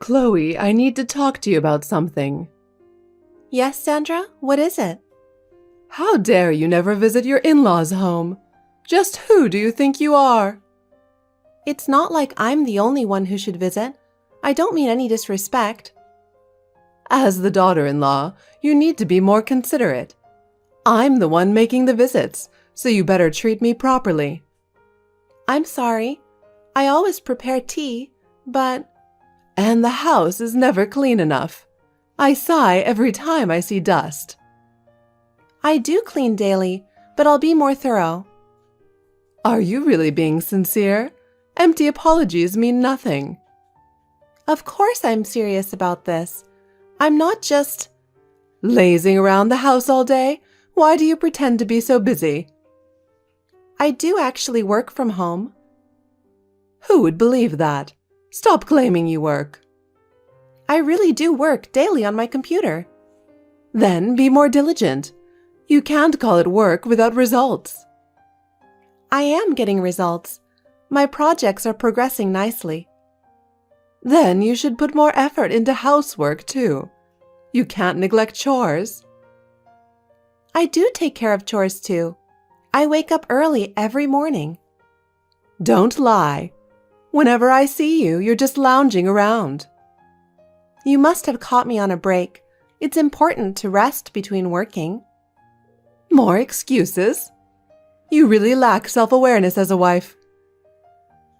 Chloe, I need to talk to you about something. Yes, Sandra? What is it? How dare you never visit your in-laws' home? Just who do you think you are? It's not like I'm the only one who should visit. I don't mean any disrespect. As the daughter-in-law, you need to be more considerate. I'm the one making the visits, so you better treat me properly. I'm sorry. I always prepare tea, but... And the house is never clean enough. I sigh every time I see dust. I do clean daily, but I'll be more thorough. Are you really being sincere? Empty apologies mean nothing. Of course I'm serious about this. I'm not just... Lazing around the house all day? Why do you pretend to be so busy? I do actually work from home. Who would believe that? Stop claiming you work. I really do work daily on my computer. Then be more diligent. You can't call it work without results. I am getting results. My projects are progressing nicely. Then you should put more effort into housework too. You can't neglect chores. I do take care of chores too. I wake up early every morning. Don't lie. Whenever I see you, you're just lounging around. You must have caught me on a break. It's important to rest between working. More excuses? You really lack self-awareness as a wife.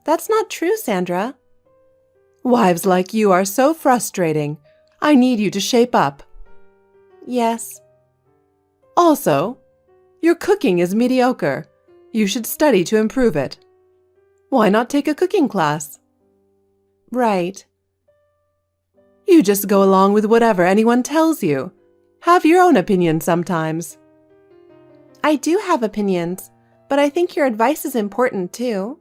That's not true, Sandra. Wives like you are so frustrating. I need you to shape up. Yes. Also, your cooking is mediocre. You should study to improve it. Why not take a cooking class? Right. You just go along with whatever anyone tells you. Have your own opinion sometimes. I do have opinions, but I think your advice is important too.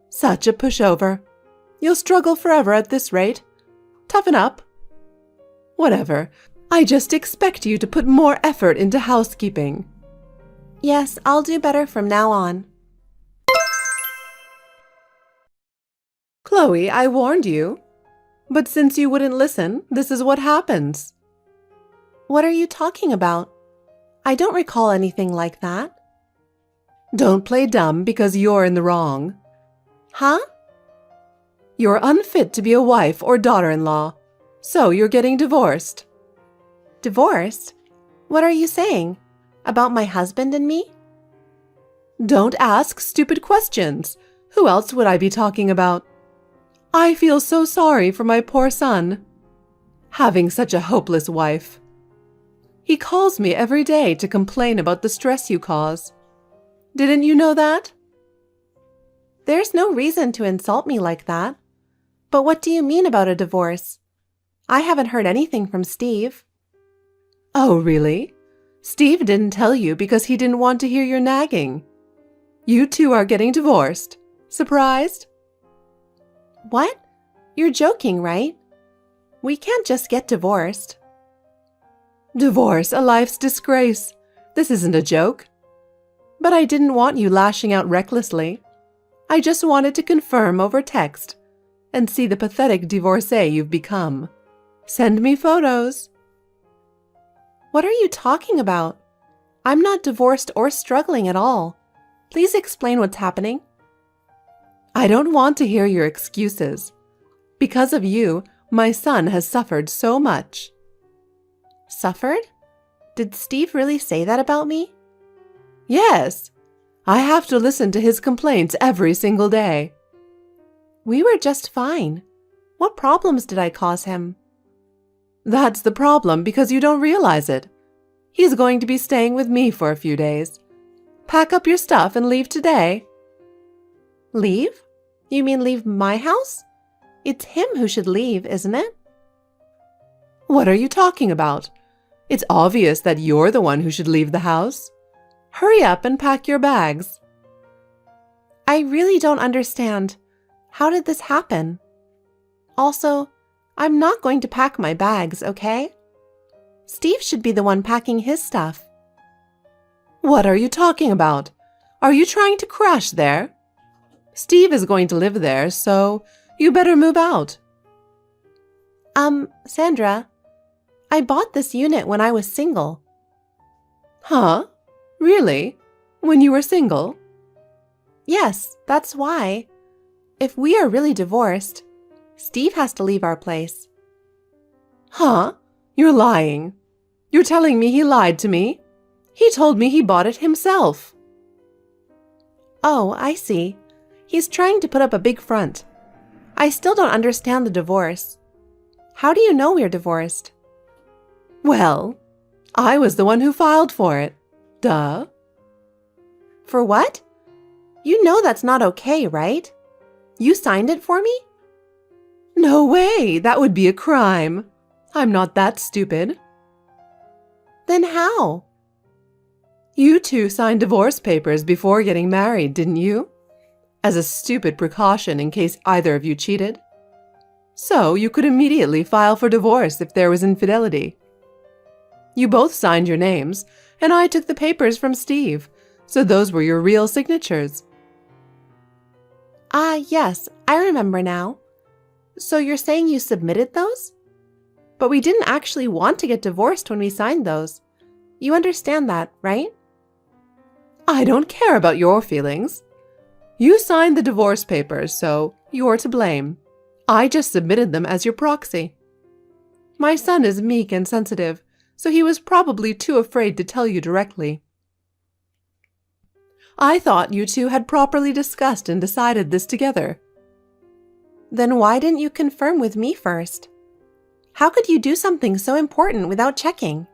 Such a pushover. You'll struggle forever at this rate. Toughen up. Whatever. I just expect you to put more effort into housekeeping. Yes, I'll do better from now on. Chloe, I warned you. But since you wouldn't listen, this is what happens. What are you talking about? I don't recall anything like that. Don't play dumb because you're in the wrong. Huh? You're unfit to be a wife or daughter-in-law, so you're getting divorced. Divorced? What are you saying? About my husband and me? Don't ask stupid questions. Who else would I be talking about? I feel so sorry for my poor son. Having such a hopeless wife. He calls me every day to complain about the stress you cause. Didn't you know that? There's no reason to insult me like that. But what do you mean about a divorce? I haven't heard anything from Steve. Oh, really? Steve didn't tell you because he didn't want to hear your nagging. You two are getting divorced. Surprised? What? You're joking, right? We can't just get divorced. Divorce, a life's disgrace. This isn't a joke. But I didn't want you lashing out recklessly. I just wanted to confirm over text and see the pathetic divorcee you've become. Send me photos. What are you talking about? I'm not divorced or struggling at all. Please explain what's happening. I don't want to hear your excuses. Because of you, my son has suffered so much. Suffered? Did Steve really say that about me? Yes. I have to listen to his complaints every single day. We were just fine. What problems did I cause him? That's the problem because you don't realize it. He's going to be staying with me for a few days. Pack up your stuff and leave today. Leave? You mean leave my house? It's him who should leave, isn't it? What are you talking about? It's obvious that you're the one who should leave the house. Hurry up and pack your bags. I really don't understand. How did this happen? Also, I'm not going to pack my bags, okay? Steve should be the one packing his stuff. What are you talking about? Are you trying to crash there? Steve is going to live there, so you better move out. Sandra, I bought this unit when I was single. Huh? Really? When you were single? Yes, that's why. If we are really divorced, Steve has to leave our place. Huh? You're lying. You're telling me he lied to me? He told me he bought it himself. Oh, I see. He's trying to put up a big front. I still don't understand the divorce. How do you know we're divorced? Well, I was the one who filed for it. Duh. For what? You know that's not okay, right? You signed it for me? No way! That would be a crime. I'm not that stupid. Then how? You two signed divorce papers before getting married, didn't you? As a stupid precaution in case either of you cheated. So you could immediately file for divorce if there was infidelity. You both signed your names, and I took the papers from Steve, so those were your real signatures. Yes, I remember now. So you're saying you submitted those? But we didn't actually want to get divorced when we signed those. You understand that, right? I don't care about your feelings. You signed the divorce papers, so you're to blame. I just submitted them as your proxy. My son is meek and sensitive, so he was probably too afraid to tell you directly. I thought you two had properly discussed and decided this together. Then why didn't you confirm with me first? How could you do something so important without checking?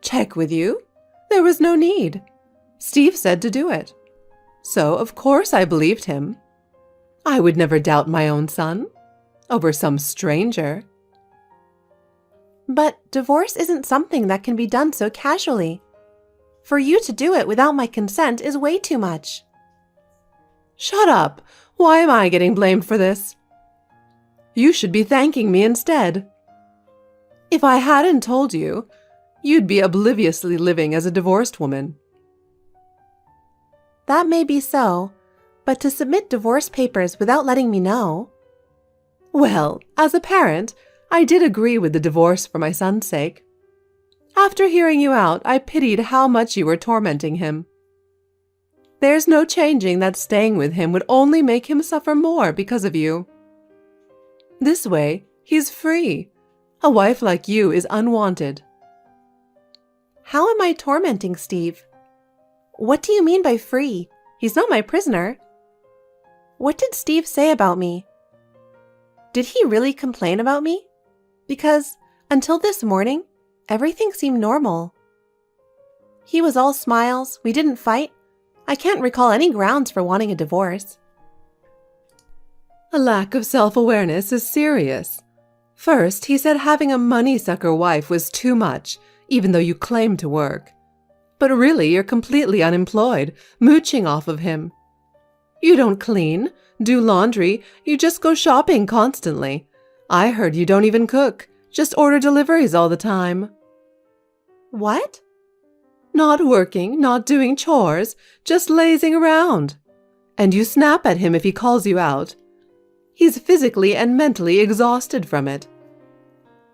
Check with you? There was no need. Steve said to do it. So, of course, I believed him. I would never doubt my own son over some stranger. But divorce isn't something that can be done so casually. For you to do it without my consent is way too much. Shut up! Why am I getting blamed for this? You should be thanking me instead. If I hadn't told you, you'd be obliviously living as a divorced woman. That may be so, but to submit divorce papers without letting me know… Well, as a parent, I did agree with the divorce for my son's sake. After hearing you out, I pitied how much you were tormenting him. There's no changing that staying with him would only make him suffer more because of you. This way, he's free. A wife like you is unwanted. How am I tormenting Steve? What do you mean by free? He's not my prisoner. What did Steve say about me? Did he really complain about me? Because until this morning, everything seemed normal. He was all smiles, we didn't fight. I can't recall any grounds for wanting a divorce. A lack of self-awareness is serious. First, he said having a money-sucker wife was too much, even though you claim to work. But really, you're completely unemployed, mooching off of him. You don't clean, do laundry, you just go shopping constantly. I heard you don't even cook, just order deliveries all the time. What? Not working, not doing chores, just lazing around. And you snap at him if he calls you out. He's physically and mentally exhausted from it.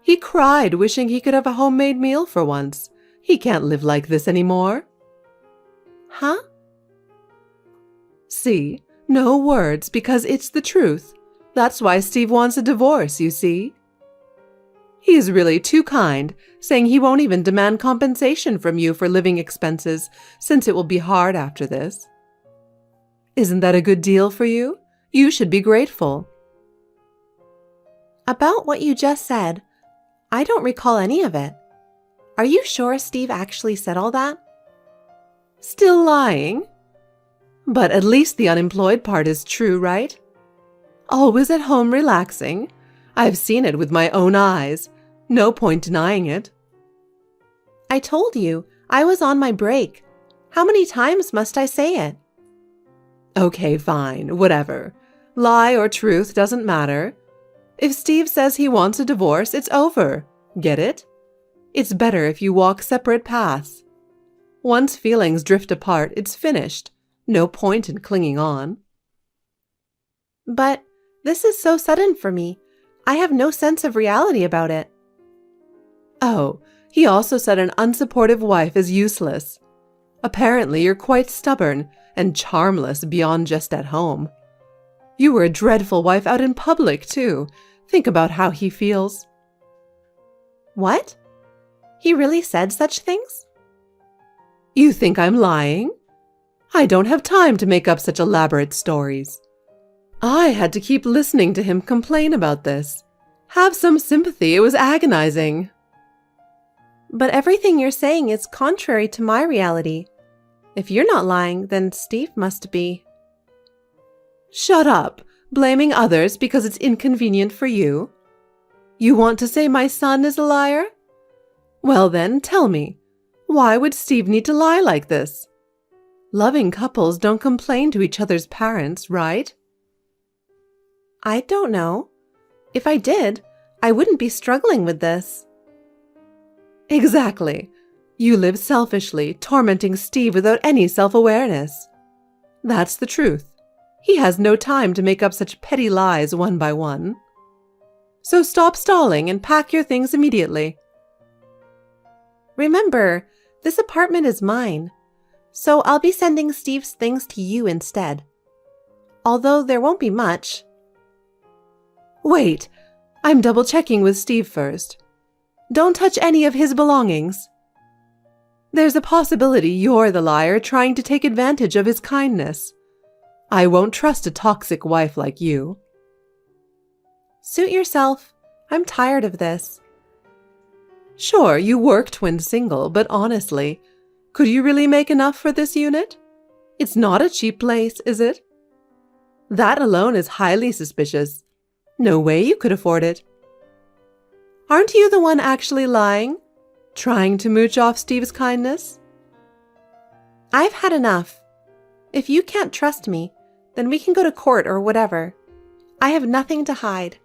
He cried, wishing he could have a homemade meal for once. He can't live like this anymore. Huh? See, no words, because it's the truth. That's why Steve wants a divorce, you see. He's really too kind, saying he won't even demand compensation from you for living expenses, since it will be hard after this. Isn't that a good deal for you? You should be grateful. About what you just said, I don't recall any of it. Are you sure Steve actually said all that? Still lying? But at least the unemployed part is true, right? Always at home relaxing. I've seen it with my own eyes. No point denying it. I told you, I was on my break. How many times must I say it? Okay, fine, whatever. Lie or truth doesn't matter. If Steve says he wants a divorce, it's over. Get it? It's better if you walk separate paths. Once feelings drift apart, it's finished. No point in clinging on. But this is so sudden for me. I have no sense of reality about it. Oh, he also said an unsupportive wife is useless. Apparently, you're quite stubborn and charmless beyond just at home. You were a dreadful wife out in public, too. Think about how he feels. What? He really said such things? You think I'm lying? I don't have time to make up such elaborate stories. I had to keep listening to him complain about this. Have some sympathy, it was agonizing. But everything you're saying is contrary to my reality. If you're not lying, then Steve must be. Shut up, blaming others because it's inconvenient for you. You want to say my son is a liar? Well then, tell me, why would Steve need to lie like this? Loving couples don't complain to each other's parents, right? I don't know. If I did, I wouldn't be struggling with this. Exactly. You live selfishly, tormenting Steve without any self-awareness. That's the truth. He has no time to make up such petty lies one by one. So stop stalling and pack your things immediately. Remember, this apartment is mine, so I'll be sending Steve's things to you instead. Although there won't be much. Wait, I'm double-checking with Steve first. Don't touch any of his belongings. There's a possibility you're the liar trying to take advantage of his kindness. I won't trust a toxic wife like you. Suit yourself. I'm tired of this. Sure, you worked when single, but honestly, could you really make enough for this unit? It's not a cheap place, is it? That alone is highly suspicious. No way you could afford it. Aren't you the one actually lying? Trying to mooch off Steve's kindness? I've had enough. If you can't trust me, then we can go to court or whatever. I have nothing to hide.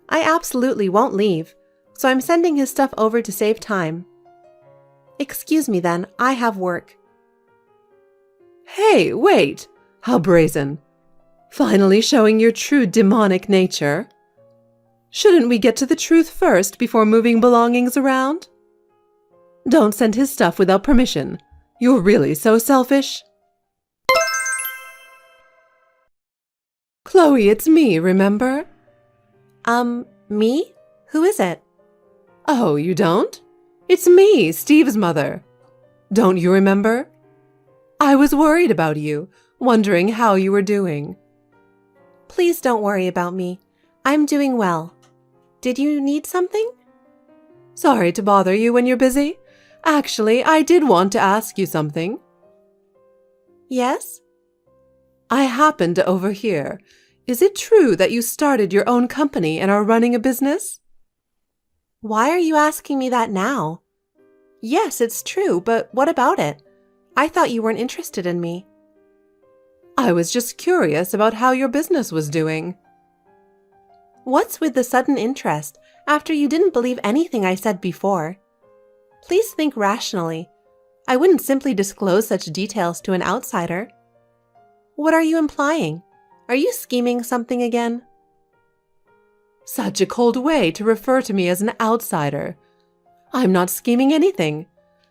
I absolutely won't leave, so I'm sending his stuff over to save time. Excuse me then, I have work. Hey, wait! How brazen. Finally showing your true demonic nature. Shouldn't we get to the truth first before moving belongings around? Don't send his stuff without permission. You're really so selfish. Chloe, it's me, remember? Me? Who is it? Oh, you don't? It's me, Steve's mother. Don't you remember? I was worried about you, wondering how you were doing. Please don't worry about me. I'm doing well. Did you need something? Sorry to bother you when you're busy. Actually, I did want to ask you something. Yes? I happened to overhear. Is it true that you started your own company and are running a business? Why are you asking me that now? Yes, it's true, but what about it? I thought you weren't interested in me. I was just curious about how your business was doing. What's with the sudden interest after you didn't believe anything I said before? Please think rationally. I wouldn't simply disclose such details to an outsider. What are you implying? Are you scheming something again? Such a cold way to refer to me as an outsider. I'm not scheming anything.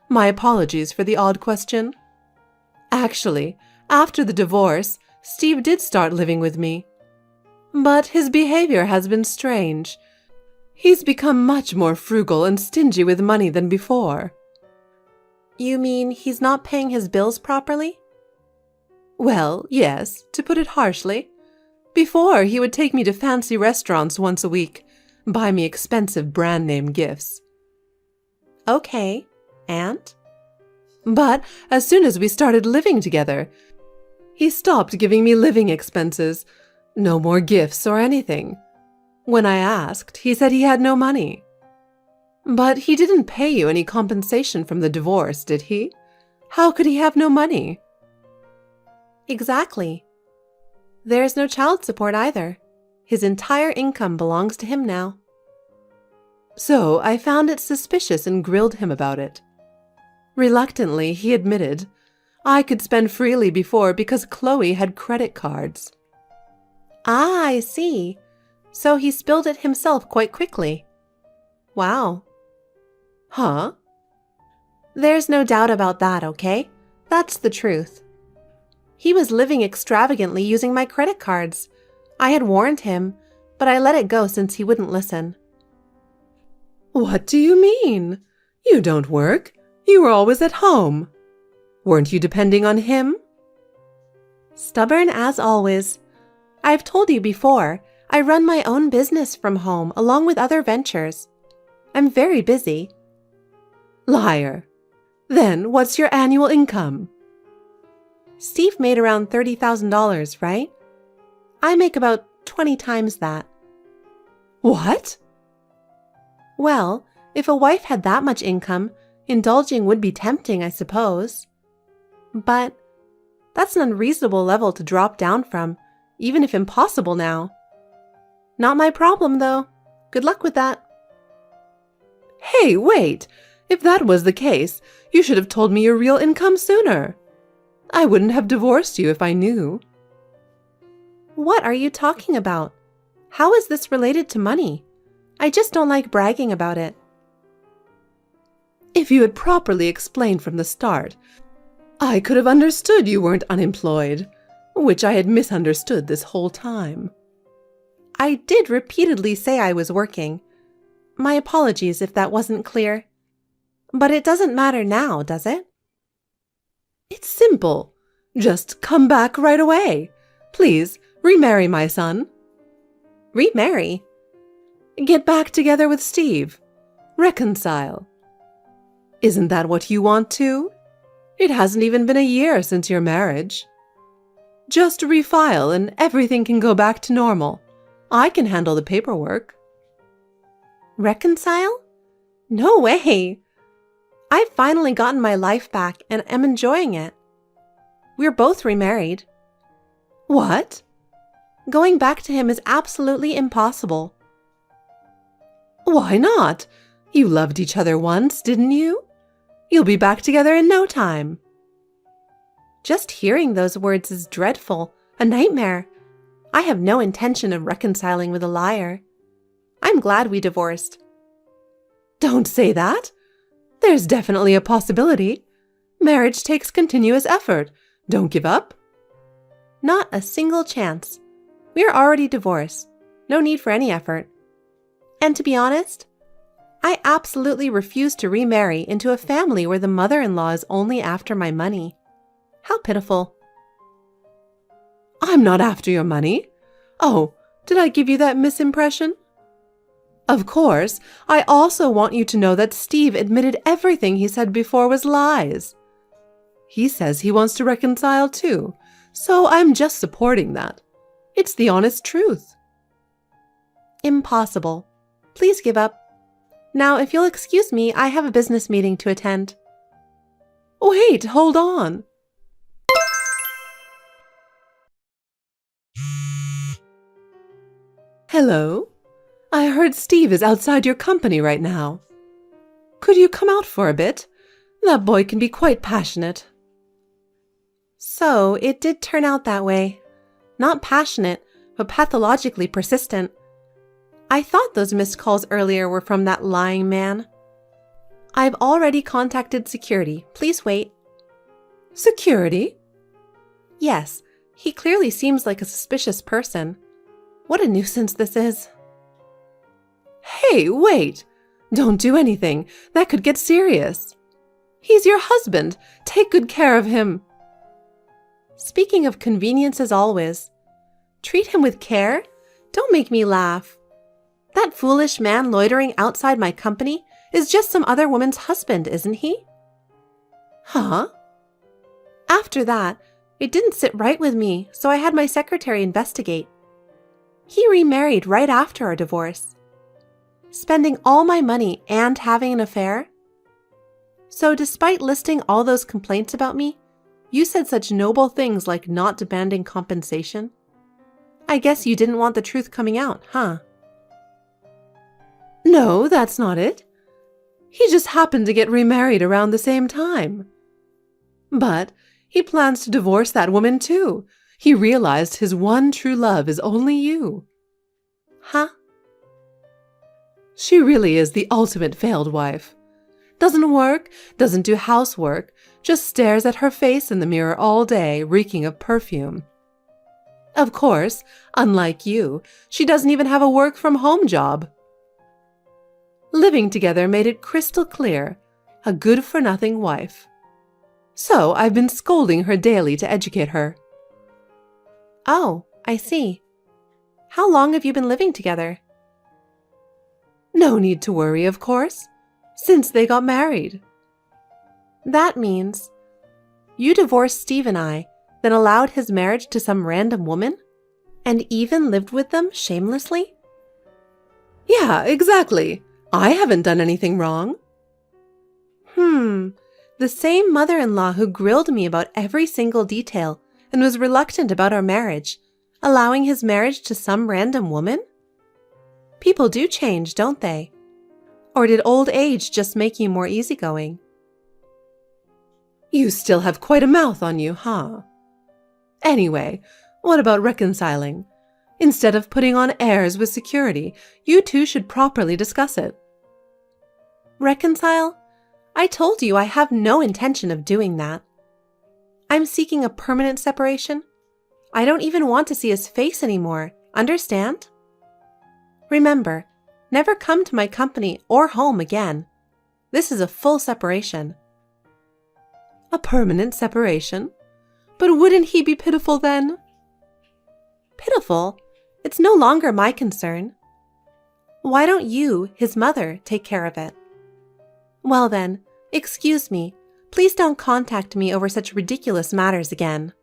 My apologies for the odd question. Actually, after the divorce, Steve did start living with me. But his behavior has been strange. He's become much more frugal and stingy with money than before. You mean he's not paying his bills properly? Well, yes, to put it harshly. Before, he would take me to fancy restaurants once a week, buy me expensive brand-name gifts. Okay, and? But as soon as we started living together, he stopped giving me living expenses. No more gifts or anything. When I asked, he said he had no money. But he didn't pay you any compensation from the divorce, did he? How could he have no money? Exactly. There's no child support either. His entire income belongs to him now. So I found it suspicious and grilled him about it. Reluctantly, he admitted, I could spend freely before because Chloe had credit cards. Ah, I see. so he spilled it himself quite quickly. Wow. Huh? There's no doubt about that, okay? That's the truth. He was living extravagantly using my credit cards. I had warned him, but I let it go since he wouldn't listen. What do you mean? You don't work. You were always at home. Weren't you depending on him? Stubborn as always. I've told you before, I run my own business from home along with other ventures. I'm very busy. Liar. Then what's your annual income? Steve made around $30,000, right? I make about 20 times that. What? Well, if a wife had that much income, indulging would be tempting, I suppose. But that's an unreasonable level to drop down from, even if impossible now. Not my problem, though. Good luck with that. Hey, wait! If that was the case, you should have told me your real income sooner. I wouldn't have divorced you if I knew. What are you talking about? How is this related to money? I just don't like bragging about it. If you had properly explained from the start, I could have understood you weren't unemployed, which I had misunderstood this whole time. I did repeatedly say I was working. My apologies if that wasn't clear. But it doesn't matter now, does it? It's simple. Just come back right away. Please, remarry my son. Remarry? Get back together with Steve. Reconcile. Isn't that what you want too? It hasn't even been a year since your marriage. Just refile and everything can go back to normal. I can handle the paperwork. Reconcile? No way! I've finally gotten my life back and am enjoying it. We're both remarried. What? Going back to him is absolutely impossible. Why not? You loved each other once, didn't you? You'll be back together in no time. Just hearing those words is dreadful, a nightmare. I have no intention of reconciling with a liar. I'm glad we divorced. Don't say that. There's definitely a possibility. Marriage takes continuous effort. Don't give up. Not a single chance. We're already divorced. No need for any effort. And to be honest, I absolutely refuse to remarry into a family where the mother-in-law is only after my money. How pitiful. I'm not after your money. Oh, did I give you that misimpression? Of course, I also want you to know that Steve admitted everything he said before was lies. He says he wants to reconcile too, so I'm just supporting that. It's the honest truth. Impossible. Please give up. Now, if you'll excuse me, I have a business meeting to attend. Wait, hold on. Hello? I heard Steve is outside your company right now. Could you come out for a bit? That boy can be quite passionate. So, it did turn out that way. Not passionate, but pathologically persistent. I thought those missed calls earlier were from that lying man. I've already contacted security. Please wait. Security? Yes, he clearly seems like a suspicious person. What a nuisance this is. Hey, wait! Don't do anything. That could get serious. He's your husband. Take good care of him. Speaking of convenience as always, treat him with care? Don't make me laugh. That foolish man loitering outside my company is just some other woman's husband, isn't he? Huh? After that, it didn't sit right with me, so I had my secretary investigate. He remarried right after our divorce. Spending all my money and having an affair? So despite listing all those complaints about me, you said such noble things like not demanding compensation? I guess you didn't want the truth coming out, huh? No, that's not it. He just happened to get remarried around the same time. But he plans to divorce that woman too. He realized his one true love is only you. Huh? She really is the ultimate failed wife. Doesn't work, doesn't do housework, just stares at her face in the mirror all day, reeking of perfume. Of course, unlike you, she doesn't even have a work-from-home job. Living together made it crystal clear, a good-for-nothing wife. So I've been scolding her daily to educate her. Oh, I see. How long have you been living together? No need to worry, of course, since they got married. That means you divorced Steve and I, then allowed his marriage to some random woman? And even lived with them shamelessly? Yeah, exactly. I haven't done anything wrong. The same mother-in-law who grilled me about every single detail and was reluctant about our marriage, allowing his marriage to some random woman? People do change, don't they? Or did old age just make you more easygoing? You still have quite a mouth on you, huh? Anyway, what about reconciling? Instead of putting on airs with security, you two should properly discuss it. Reconcile? I told you I have no intention of doing that. I'm seeking a permanent separation. I don't even want to see his face anymore, understand? Remember, never come to my company or home again. This is a full separation. A permanent separation? But wouldn't he be pitiful then? Pitiful? It's no longer my concern. Why don't you, his mother, take care of it? Well then, excuse me. Please don't contact me over such ridiculous matters again.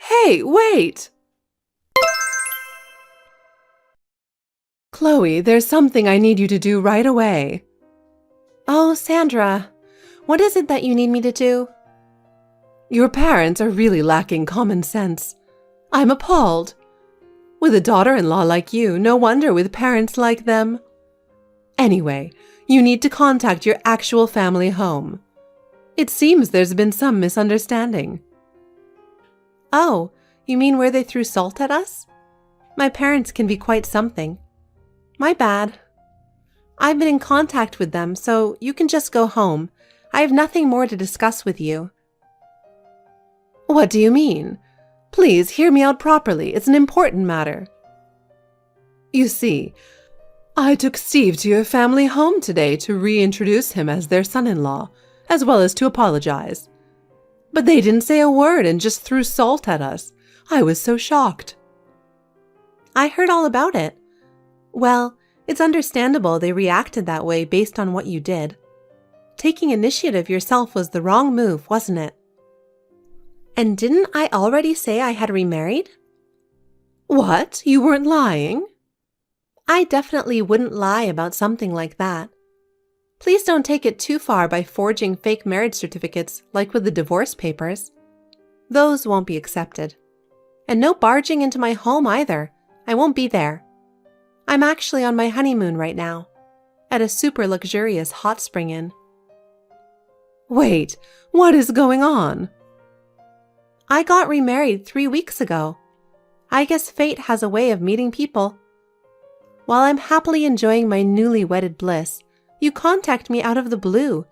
Hey, wait! Chloe, there's something I need you to do right away. Oh, Sandra, what is it that you need me to do? Your parents are really lacking common sense. I'm appalled. With a daughter-in-law like you, no wonder with parents like them. Anyway, you need to contact your actual family home. It seems there's been some misunderstanding. Oh, you mean where they threw salt at us? My parents can be quite something. My bad. I've been in contact with them, so you can just go home. I have nothing more to discuss with you. What do you mean? Please hear me out properly. It's an important matter. You see, I took Steve to your family home today to reintroduce him as their son-in-law, as well as to apologize. But they didn't say a word and just threw salt at us. I was so shocked. I heard all about it. Well, it's understandable they reacted that way based on what you did. Taking initiative yourself was the wrong move, wasn't it? And didn't I already say I had remarried? What? You weren't lying? I definitely wouldn't lie about something like that. Please don't take it too far by forging fake marriage certificates like with the divorce papers. Those won't be accepted. And no barging into my home either. I won't be there. I'm actually on my honeymoon right now, at a super luxurious hot spring inn. Wait, what is going on? I got remarried 3 weeks ago. I guess fate has a way of meeting people. While I'm happily enjoying my newly wedded bliss, you contact me out of the blue,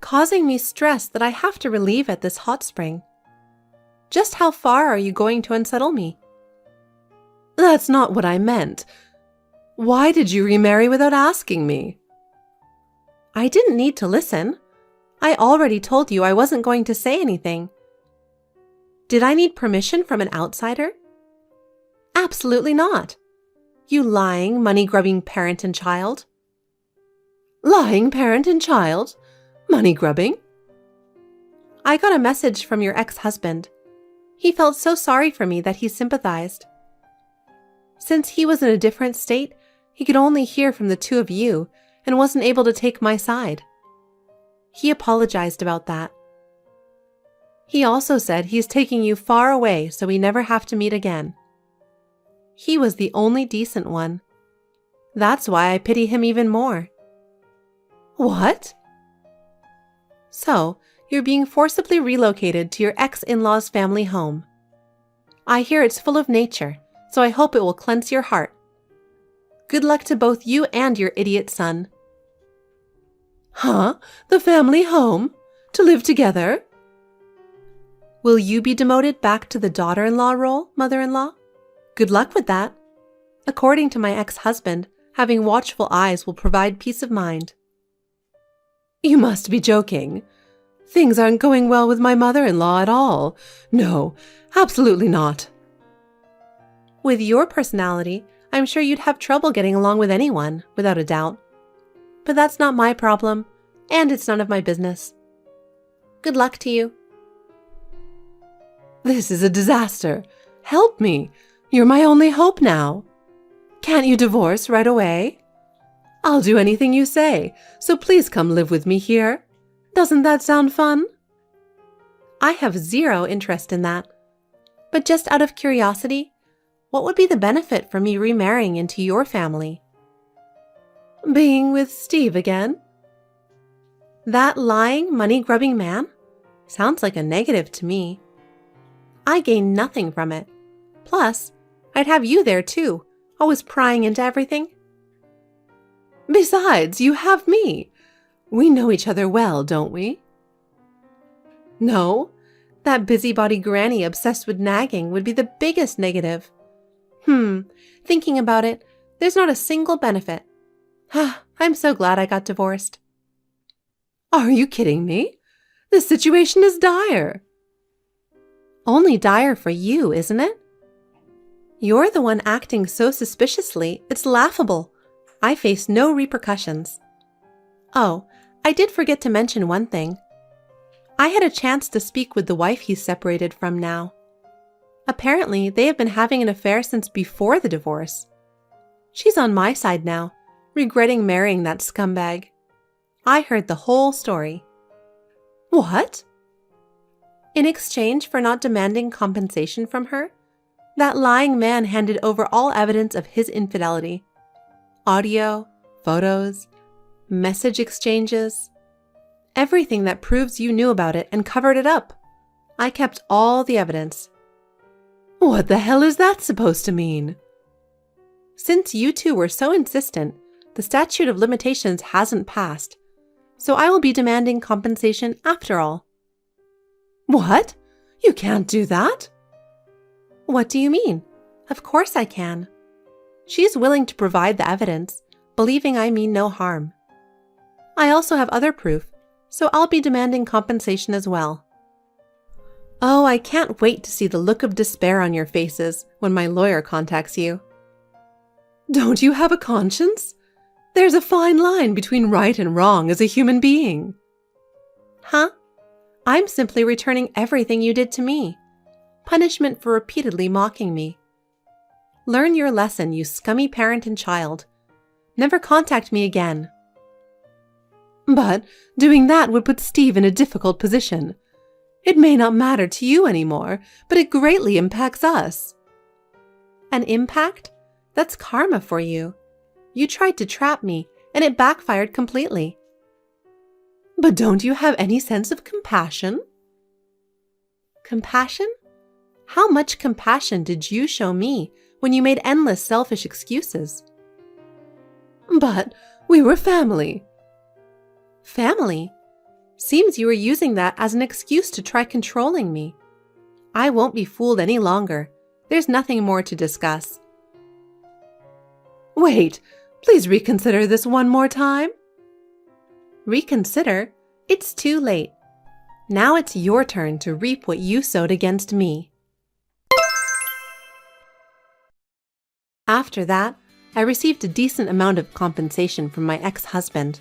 causing me stress that I have to relieve at this hot spring. Just how far are you going to unsettle me? That's not what I meant. Why did you remarry without asking me? I didn't need to listen. I already told you I wasn't going to say anything. Did I need permission from an outsider? Absolutely not. You lying, money-grubbing parent and child. Lying parent and child? Money-grubbing? I got a message from your ex-husband. He felt so sorry for me that he sympathized. Since he was in a different state, he could only hear from the two of you and wasn't able to take my side. He apologized about that. He also said he's taking you far away so we never have to meet again. He was the only decent one. That's why I pity him even more. What? So, you're being forcibly relocated to your ex-in-law's family home. I hear it's full of nature, so I hope it will cleanse your heart. Good luck to both you and your idiot son. Huh? The family home? To live together? Will you be demoted back to the daughter-in-law role, mother-in-law? Good luck with that. According to my ex-husband, having watchful eyes will provide peace of mind. You must be joking. Things aren't going well with my mother-in-law at all. No, absolutely not. With your personality, I'm sure you'd have trouble getting along with anyone, without a doubt. But that's not my problem, and it's none of my business. Good luck to you. This is a disaster. Help me. You're my only hope now. Can't you divorce right away? I'll do anything you say, so please come live with me here. Doesn't that sound fun? I have zero interest in that. But just out of curiosity, what would be the benefit for me remarrying into your family? Being with Steve again? That lying, money-grubbing man? Sounds like a negative to me. I gain nothing from it. Plus, I'd have you there too, always prying into everything. Besides, you have me. We know each other well, don't we? No, that busybody granny obsessed with nagging would be the biggest negative. Thinking about it, there's not a single benefit. I'm so glad I got divorced. Are you kidding me? This situation is dire. Only dire for you, isn't it? You're the one acting so suspiciously, it's laughable. I face no repercussions. Oh, I did forget to mention one thing. I had a chance to speak with the wife he's separated from now. Apparently, they have been having an affair since before the divorce. She's on my side now, regretting marrying that scumbag. I heard the whole story. What? In exchange for not demanding compensation from her, that lying man handed over all evidence of his infidelity. Audio, photos, message exchanges. Everything that proves you knew about it and covered it up. I kept all the evidence. What the hell is that supposed to mean? Since you two were so insistent, the statute of limitations hasn't passed, so I will be demanding compensation after all. What? You can't do that? What do you mean? Of course I can. She's willing to provide the evidence, believing I mean no harm. I also have other proof, so I'll be demanding compensation as well. Oh, I can't wait to see the look of despair on your faces when my lawyer contacts you. Don't you have a conscience? There's a fine line between right and wrong as a human being. Huh? I'm simply returning everything you did to me. Punishment for repeatedly mocking me. Learn your lesson, you scummy parent and child. Never contact me again. But doing that would put Steve in a difficult position. It may not matter to you anymore, but it greatly impacts us. An impact? That's karma for you. You tried to trap me, and it backfired completely. But don't you have any sense of compassion? Compassion? How much compassion did you show me when you made endless selfish excuses? But we were family. Family? Seems you were using that as an excuse to try controlling me. I won't be fooled any longer. There's nothing more to discuss. Wait, please reconsider this one more time. Reconsider? It's too late. Now it's your turn to reap what you sowed against me. After that, I received a decent amount of compensation from my ex-husband.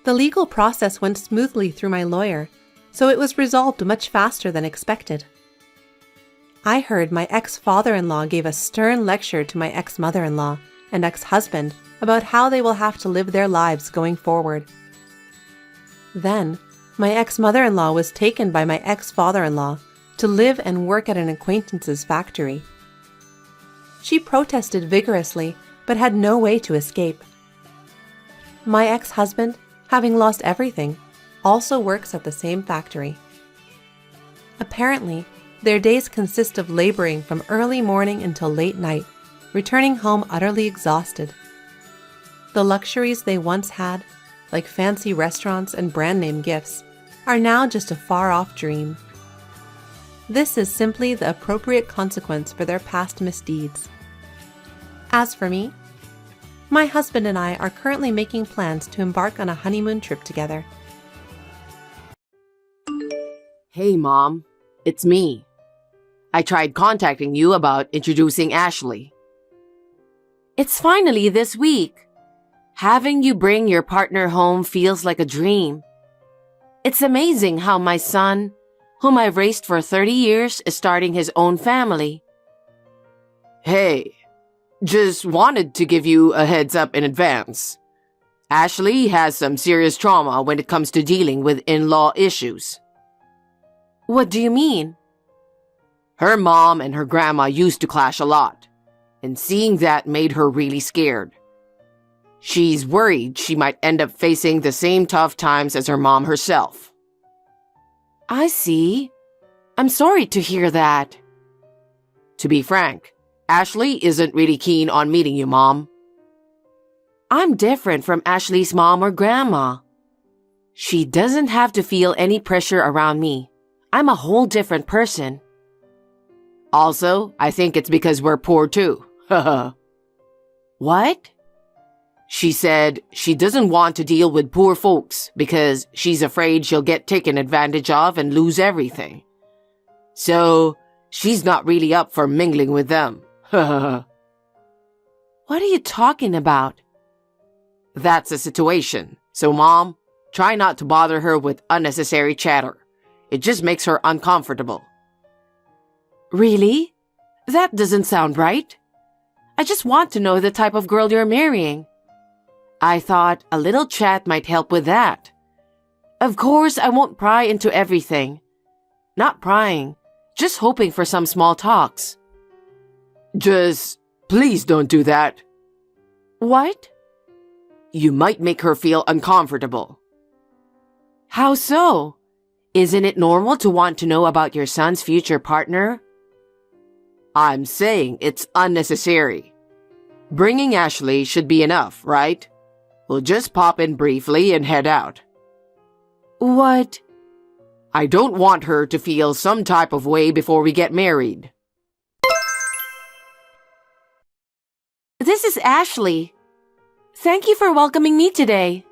The legal process went smoothly through my lawyer, so it was resolved much faster than expected. I heard my ex-father-in-law gave a stern lecture to my ex-mother-in-law and ex-husband about how they will have to live their lives going forward. Then, my ex-mother-in-law was taken by my ex-father-in-law to live and work at an acquaintance's factory. She protested vigorously, but had no way to escape. My ex-husband, having lost everything, also works at the same factory. Apparently, their days consist of laboring from early morning until late night, returning home utterly exhausted. The luxuries they once had, like fancy restaurants and brand-name gifts, are now just a far-off dream. This is simply the appropriate consequence for their past misdeeds. As for me, my husband and I are currently making plans to embark on a honeymoon trip together. Hey, Mom. It's me. I tried contacting you about introducing Ashley. It's finally this week. Having you bring your partner home feels like a dream. It's amazing how my son, whom I've raised for 30 years, is starting his own family. Hey, just wanted to give you a heads up in advance. Ashley has some serious trauma when it comes to dealing with in-law issues. What do you mean? Her mom and her grandma used to clash a lot, and seeing that made her really scared. She's worried she might end up facing the same tough times as her mom herself. I see. I'm sorry to hear that. To be frank, Ashley isn't really keen on meeting you, Mom. I'm different from Ashley's mom or grandma. She doesn't have to feel any pressure around me. I'm a whole different person. Also, I think it's because we're poor too. What? She said she doesn't want to deal with poor folks because she's afraid she'll get taken advantage of and lose everything. So, she's not really up for mingling with them. What are you talking about? That's the situation. So, Mom, try not to bother her with unnecessary chatter. It just makes her uncomfortable. Really? That doesn't sound right. I just want to know the type of girl you're marrying. I thought a little chat might help with that. Of course, I won't pry into everything. Not prying, just hoping for some small talks. Just, please don't do that. What? You might make her feel uncomfortable. How so? Isn't it normal to want to know about your son's future partner? I'm saying it's unnecessary. Bringing Ashley should be enough, right? We'll just pop in briefly and head out. What? I don't want her to feel some type of way before we get married. This is Ashley. Thank you for welcoming me today.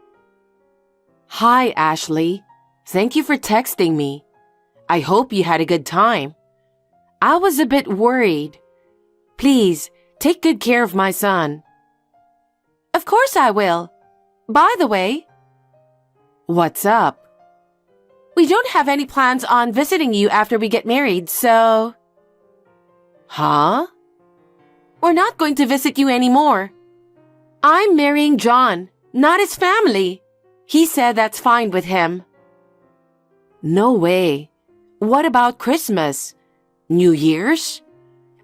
Hi, Ashley. Thank you for texting me. I hope you had a good time. I was a bit worried. Please, take good care of my son. Of course I will. By the way, what's up? We don't have any plans on visiting you after we get married, so... Huh? We're not going to visit you anymore. I'm marrying John, not his family. He said that's fine with him. No way. What about Christmas? New Year's?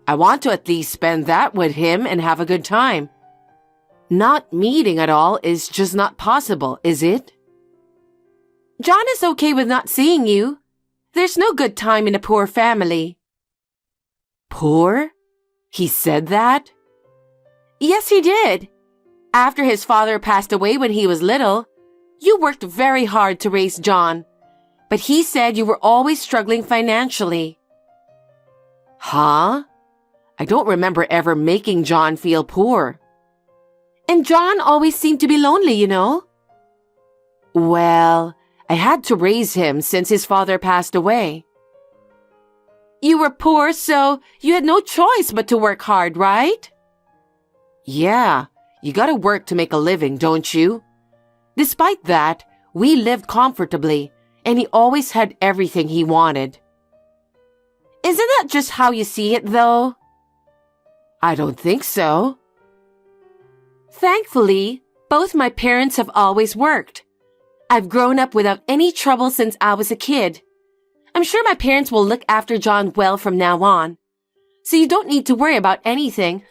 I want to at least spend that with him and have a good time. Not meeting at all is just not possible, is it? John is okay with not seeing you. There's no good time in a poor family. Poor? He said that? Yes, he did. After his father passed away when he was little, you worked very hard to raise John, but he said you were always struggling financially. Huh? I don't remember ever making John feel poor. And John always seemed to be lonely, you know. Well, I had to raise him since his father passed away. You were poor, so you had no choice but to work hard, right? Yeah, you gotta work to make a living, don't you? Despite that, we lived comfortably, and he always had everything he wanted. Isn't that just how you see it, though? I don't think so. Thankfully, both my parents have always worked. I've grown up without any trouble since I was a kid. I'm sure my parents will look after John well from now on. So you don't need to worry about anything.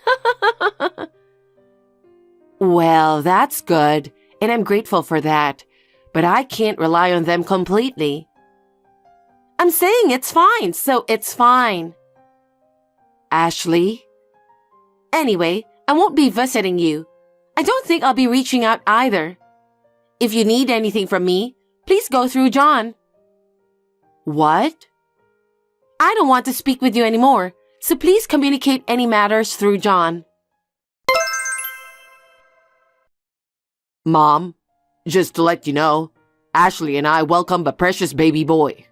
Well, that's good, and I'm grateful for that. But I can't rely on them completely. I'm saying it's fine, so it's fine. Ashley? Anyway, I won't be visiting you. I don't think I'll be reaching out either. If you need anything from me, please go through John. What? I don't want to speak with you anymore, so please communicate any matters through John. Mom, just to let you know, Ashley and I welcome a precious baby boy.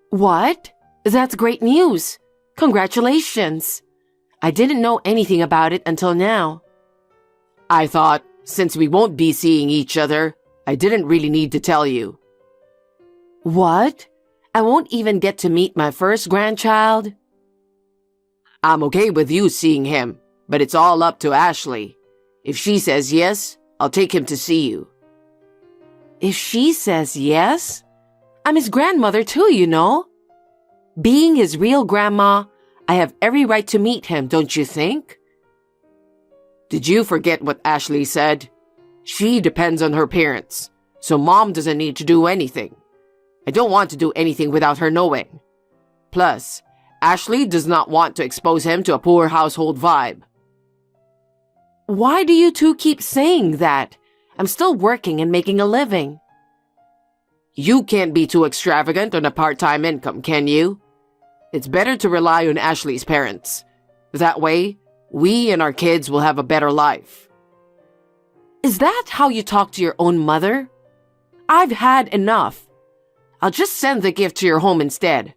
What? That's great news. Congratulations. I didn't know anything about it until now. I thought, since we won't be seeing each other, I didn't really need to tell you. What? I won't even get to meet my first grandchild? I'm okay with you seeing him, but it's all up to Ashley. If she says yes, I'll take him to see you. If she says yes? I'm his grandmother too, you know. Being his real grandma, I have every right to meet him, don't you think? Did you forget what Ashley said? She depends on her parents, so Mom doesn't need to do anything. I don't want to do anything without her knowing. Plus, Ashley does not want to expose him to a poor household vibe. Why do you two keep saying that? I'm still working and making a living. You can't be too extravagant on a part-time income, can you? It's better to rely on Ashley's parents. That way, we and our kids will have a better life. Is that how you talk to your own mother? I've had enough. I'll just send the gift to your home instead.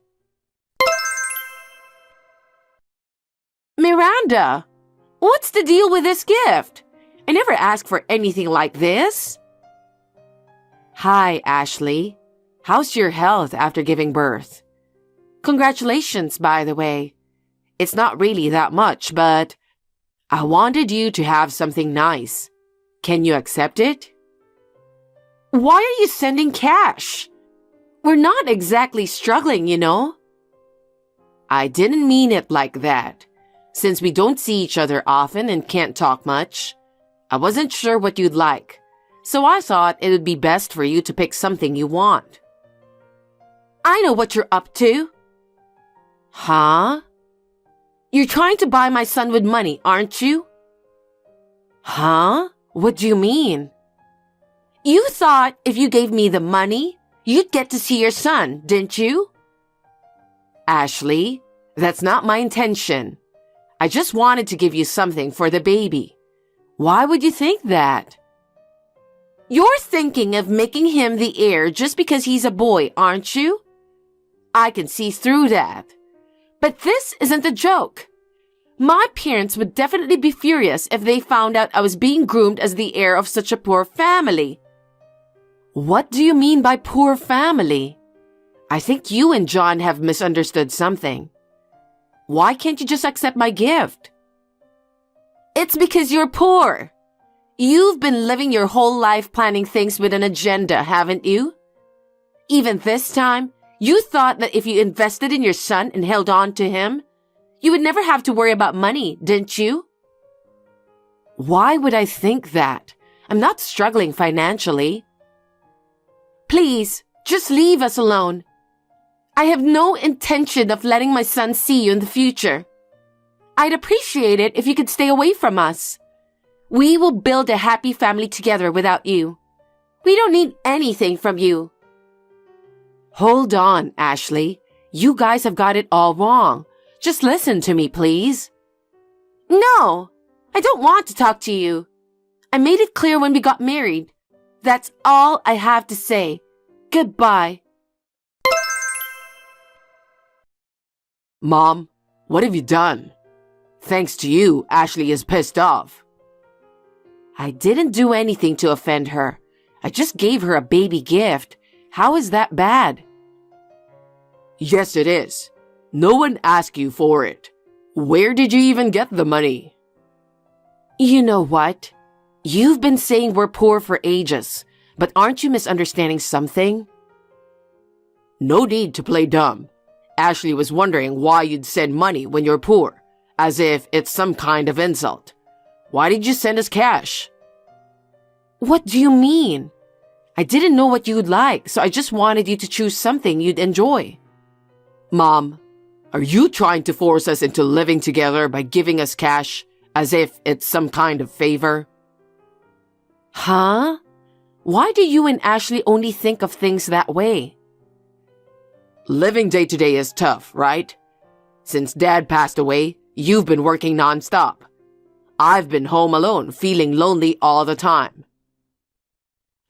Miranda, what's the deal with this gift? I never asked for anything like this. Hi, Ashley. How's your health after giving birth? Congratulations, by the way. It's not really that much, but I wanted you to have something nice. Can you accept it? Why are you sending cash? We're not exactly struggling, you know. I didn't mean it like that. Since we don't see each other often and can't talk much, I wasn't sure what you'd like, so I thought it would be best for you to pick something you want. I know what you're up to. Huh? You're trying to buy my son with money, aren't you? Huh? What do you mean? You thought if you gave me the money, you'd get to see your son, didn't you? Ashley, that's not my intention. I just wanted to give you something for the baby. Why would you think that? You're thinking of making him the heir just because he's a boy, aren't you? I can see through that. But this isn't a joke. My parents would definitely be furious if they found out I was being groomed as the heir of such a poor family. What do you mean by poor family? I think you and John have misunderstood something. Why can't you just accept my gift? It's because you're poor. You've been living your whole life planning things with an agenda, haven't you? Even this time, you thought that if you invested in your son and held on to him, you would never have to worry about money, didn't you? Why would I think that? I'm not struggling financially. Please, just leave us alone. I have no intention of letting my son see you in the future. I'd appreciate it if you could stay away from us. We will build a happy family together without you. We don't need anything from you. Hold on, Ashley. You guys have got it all wrong. Just listen to me, please. No, I don't want to talk to you. I made it clear when we got married. That's all I have to say. Goodbye. Mom, what have you done? Thanks to you, Ashley is pissed off. I didn't do anything to offend her. I just gave her a baby gift. How is that bad? Yes, it is. No one asked you for it. Where did you even get the money? You know what? You've been saying we're poor for ages, but aren't you misunderstanding something? No need to play dumb. Ashley was wondering why you'd send money when you're poor, as if it's some kind of insult. Why did you send us cash? What do you mean? I didn't know what you'd like, so I just wanted you to choose something you'd enjoy. Mom, Are you trying to force us into living together by giving us cash as if it's some kind of favor? Huh? Why do you and Ashley only think of things that way? Living day to day is tough, right? Since Dad passed away, you've been working nonstop. I've been home alone, feeling lonely all the time.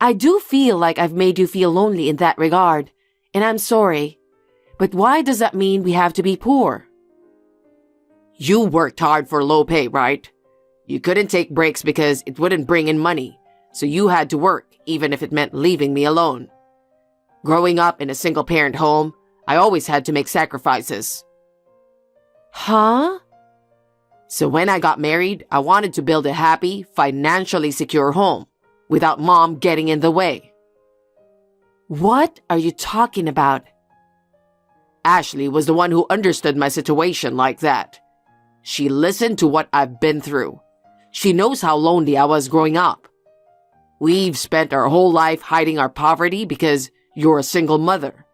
I do feel like I've made you feel lonely in that regard, and I'm sorry. But why does that mean we have to be poor? You worked hard for low pay, right? You couldn't take breaks because it wouldn't bring in money, so you had to work even if it meant leaving me alone. Growing up in a single-parent home, I always had to make sacrifices. Huh? So when I got married, I wanted to build a happy, financially secure home without Mom getting in the way. What are you talking about? Ashley was the one who understood my situation like that. She listened to what I've been through. She knows how lonely I was growing up. We've spent our whole life hiding our poverty because you're a single mother.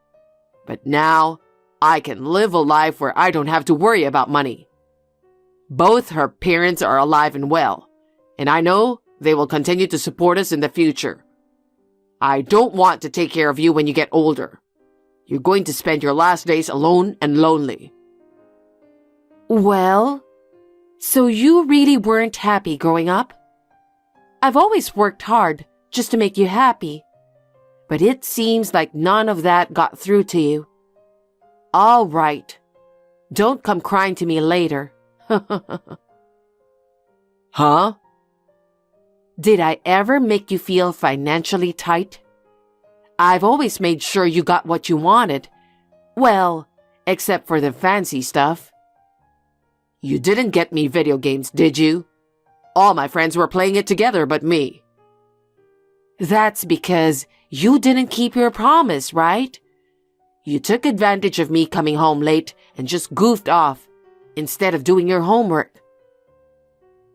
But now, I can live a life where I don't have to worry about money. Both her parents are alive and well, and I know they will continue to support us in the future. I don't want to take care of you when you get older. You're going to spend your last days alone and lonely. Well, so you really weren't happy growing up? I've always worked hard just to make you happy, but it seems like none of that got through to you. All right. Don't come crying to me later. Huh? Did I ever make you feel financially tight? I've always made sure you got what you wanted. Well, except for the fancy stuff. You didn't get me video games, did you? All my friends were playing it together but me. That's because you didn't keep your promise, right? You took advantage of me coming home late and just goofed off instead of doing your homework.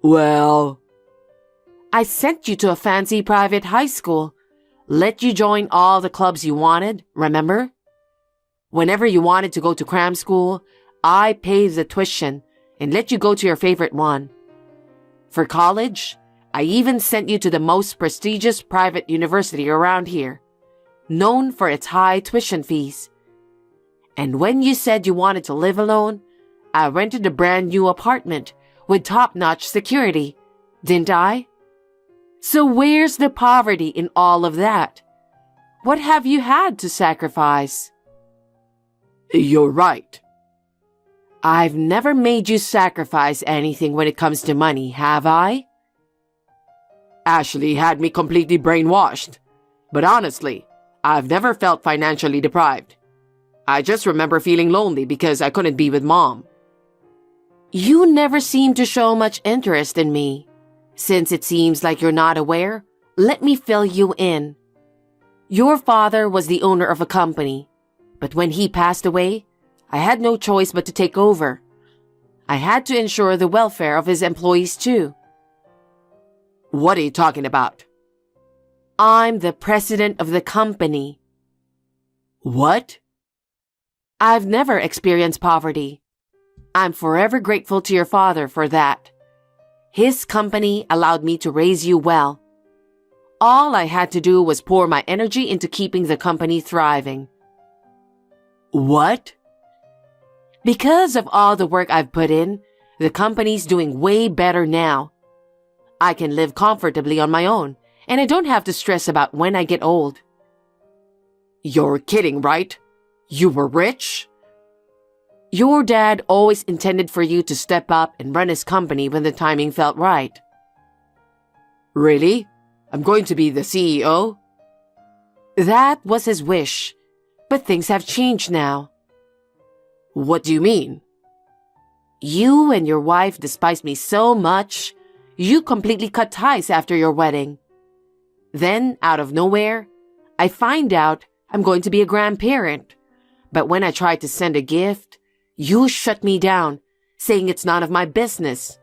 Well, I sent you to a fancy private high school, let you join all the clubs you wanted, remember? Whenever you wanted to go to cram school, I paid the tuition and let you go to your favorite one. For college, I even sent you to the most prestigious private university around here, known for its high tuition fees. And when you said you wanted to live alone, I rented a brand new apartment with top-notch security, didn't I? So where's the poverty in all of that? What have you had to sacrifice? You're right. I've never made you sacrifice anything when it comes to money, have I? Ashley had me completely brainwashed. But honestly, I've never felt financially deprived. I just remember feeling lonely because I couldn't be with Mom. You never seem to show much interest in me. Since it seems like you're not aware, let me fill you in. Your father was the owner of a company, but when he passed away, I had no choice but to take over. I had to ensure the welfare of his employees too. What are you talking about? I'm the president of the company. What? I've never experienced poverty. I'm forever grateful to your father for that. His company allowed me to raise you well. All I had to do was pour my energy into keeping the company thriving. What? Because of all the work I've put in, the company's doing way better now. I can live comfortably on my own, and I don't have to stress about when I get old. You're kidding, right? You were rich? Your dad always intended for you to step up and run his company when the timing felt right. Really? I'm going to be the CEO? That was his wish, but things have changed now. What do you mean? You and your wife despise me so much, you completely cut ties after your wedding. Then, out of nowhere, I find out I'm going to be a grandparent. But when I tried to send a gift, you shut me down, saying it's none of my business.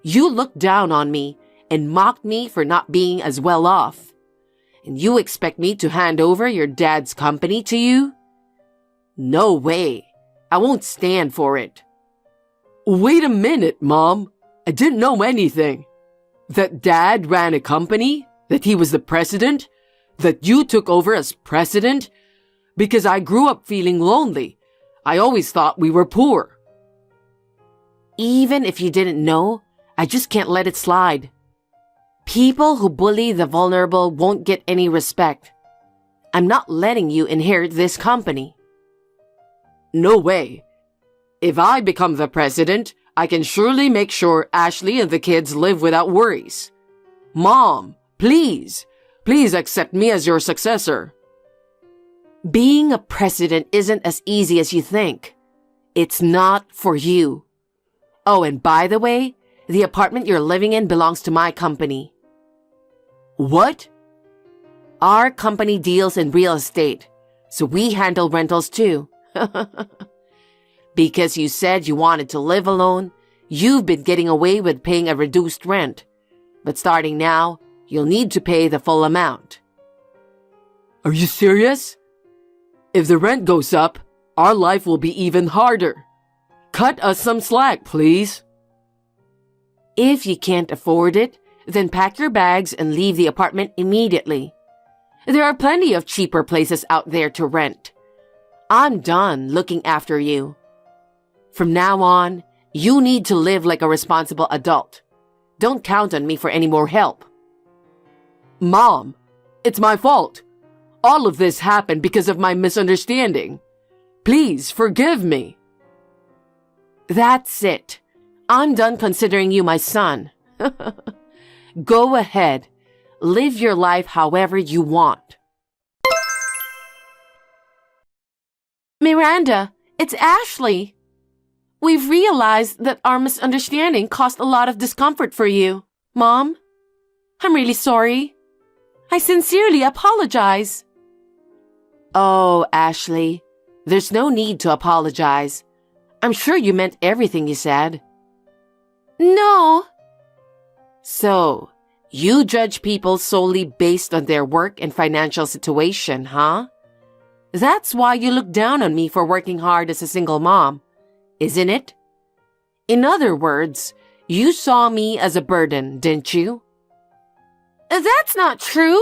You looked down on me and mocked me for not being as well off. And you expect me to hand over your dad's company to you? No way. I won't stand for it. Wait a minute, Mom. I didn't know anything. That Dad ran a company? That he was the president? That you took over as president? Because I grew up feeling lonely. I always thought we were poor. Even if you didn't know, I just can't let it slide. People who bully the vulnerable won't get any respect. I'm not letting you inherit this company. No way. If I become the president, I can surely make sure Ashley and the kids live without worries. Mom, please accept me as your successor. Being a president isn't as easy as you think. It's not for you. Oh, and by the way, the apartment you're living in belongs to my company. What? Our company deals in real estate, so we handle rentals too. Because you said you wanted to live alone, you've been getting away with paying a reduced rent. But starting now, you'll need to pay the full amount. Are you serious? If the rent goes up, our life will be even harder. Cut us some slack, please. If you can't afford it, then pack your bags and leave the apartment immediately. There are plenty of cheaper places out there to rent. I'm done looking after you. From now on, you need to live like a responsible adult. Don't count on me for any more help. Mom, it's my fault. All of this happened because of my misunderstanding. Please forgive me. That's it. I'm done considering you my son. Go ahead. Live your life however you want. Miranda, it's Ashley. We've realized that our misunderstanding caused a lot of discomfort for you, Mom. I'm really sorry. I sincerely apologize. Oh, Ashley, there's no need to apologize. I'm sure you meant everything you said. No. So, you judge people solely based on their work and financial situation, huh? That's why you look down on me for working hard as a single mom, isn't it? In other words, you saw me as a burden, didn't you? That's not true.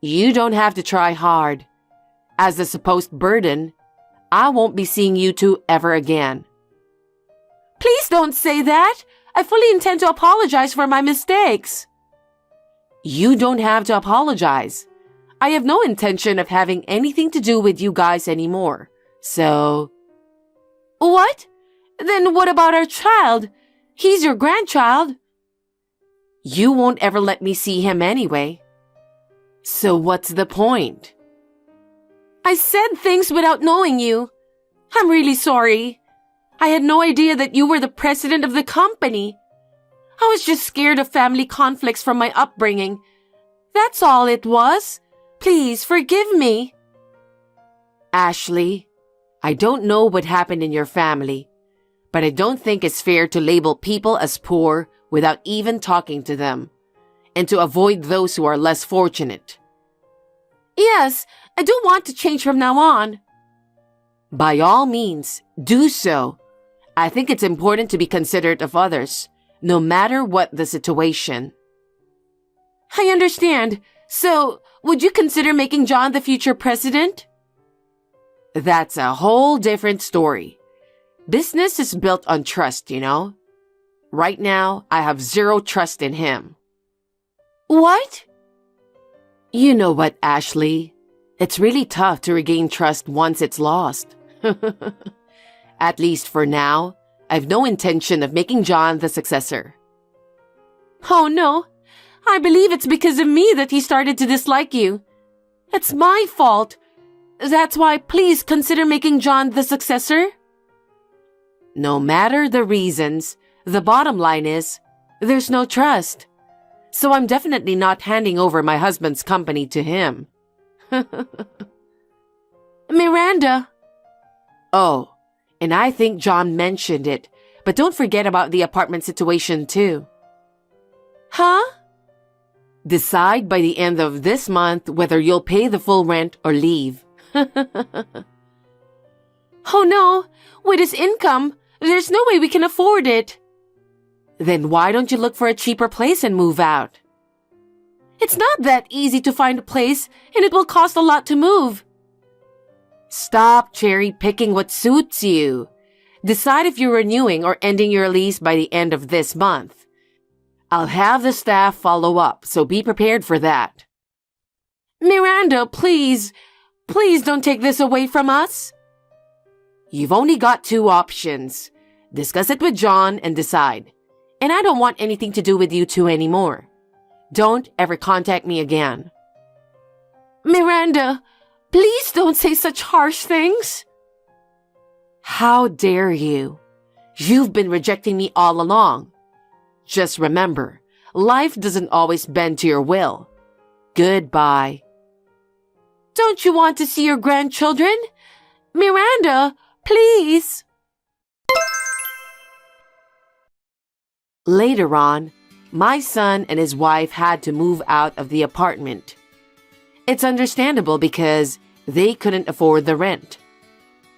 You don't have to try hard. As a supposed burden, I won't be seeing you two ever again. Please don't say that. I fully intend to apologize for my mistakes. You don't have to apologize. I have no intention of having anything to do with you guys anymore. So... What? Then what about our child? He's your grandchild. You won't ever let me see him anyway. So what's the point? I said things without knowing you. I'm really sorry. I had no idea that you were the president of the company. I was just scared of family conflicts from my upbringing. That's all it was. Please forgive me. Ashley, I don't know what happened in your family, but I don't think it's fair to label people as poor without even talking to them, and to avoid those who are less fortunate. Yes, I do want to change from now on. By all means, do so. I think it's important to be considerate of others, no matter what the situation. I understand. So, would you consider making John the future president? That's a whole different story. Business is built on trust, you know? Right now, I have zero trust in him. What? You know what, Ashley? It's really tough to regain trust once it's lost. At least for now, I've no intention of making John the successor. Oh no, I believe it's because of me that he started to dislike you. It's my fault. That's why please consider making John the successor. No matter the reasons, the bottom line is, there's no trust. So I'm definitely not handing over my husband's company to him. Miranda. Oh, and I think John mentioned it, but don't forget about the apartment situation too. Huh? Decide by the end of this month whether you'll pay the full rent or leave. Oh no, with his income, there's no way we can afford it. Then why don't you look for a cheaper place and move out? It's not that easy to find a place, and it will cost a lot to move. Stop cherry-picking what suits you. Decide if you're renewing or ending your lease by the end of this month. I'll have the staff follow up, so be prepared for that. Miranda, please don't take this away from us. You've only got two options. Discuss it with John and decide. And I don't want anything to do with you two anymore. Don't ever contact me again. Miranda, please don't say such harsh things. How dare you? You've been rejecting me all along. Just remember, life doesn't always bend to your will. Goodbye. Don't you want to see your grandchildren? Miranda, please. Later on, my son and his wife had to move out of the apartment. It's understandable because they couldn't afford the rent.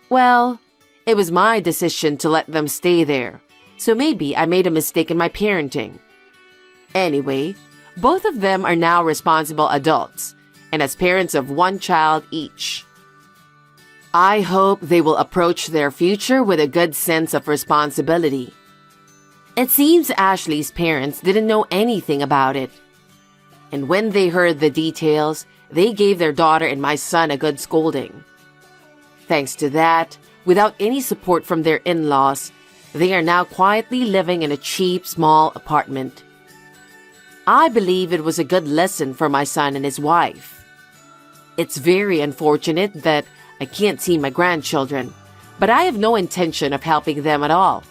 Well, it was my decision to let them stay there, so maybe I made a mistake in my parenting. Anyway, both of them are now responsible adults, and as parents of one child each. I hope they will approach their future with a good sense of responsibility. It seems Ashley's parents didn't know anything about it. And when they heard the details, they gave their daughter and my son a good scolding. Thanks to that, without any support from their in-laws, they are now quietly living in a cheap, small apartment. I believe it was a good lesson for my son and his wife. It's very unfortunate that I can't see my grandchildren, but I have no intention of helping them at all.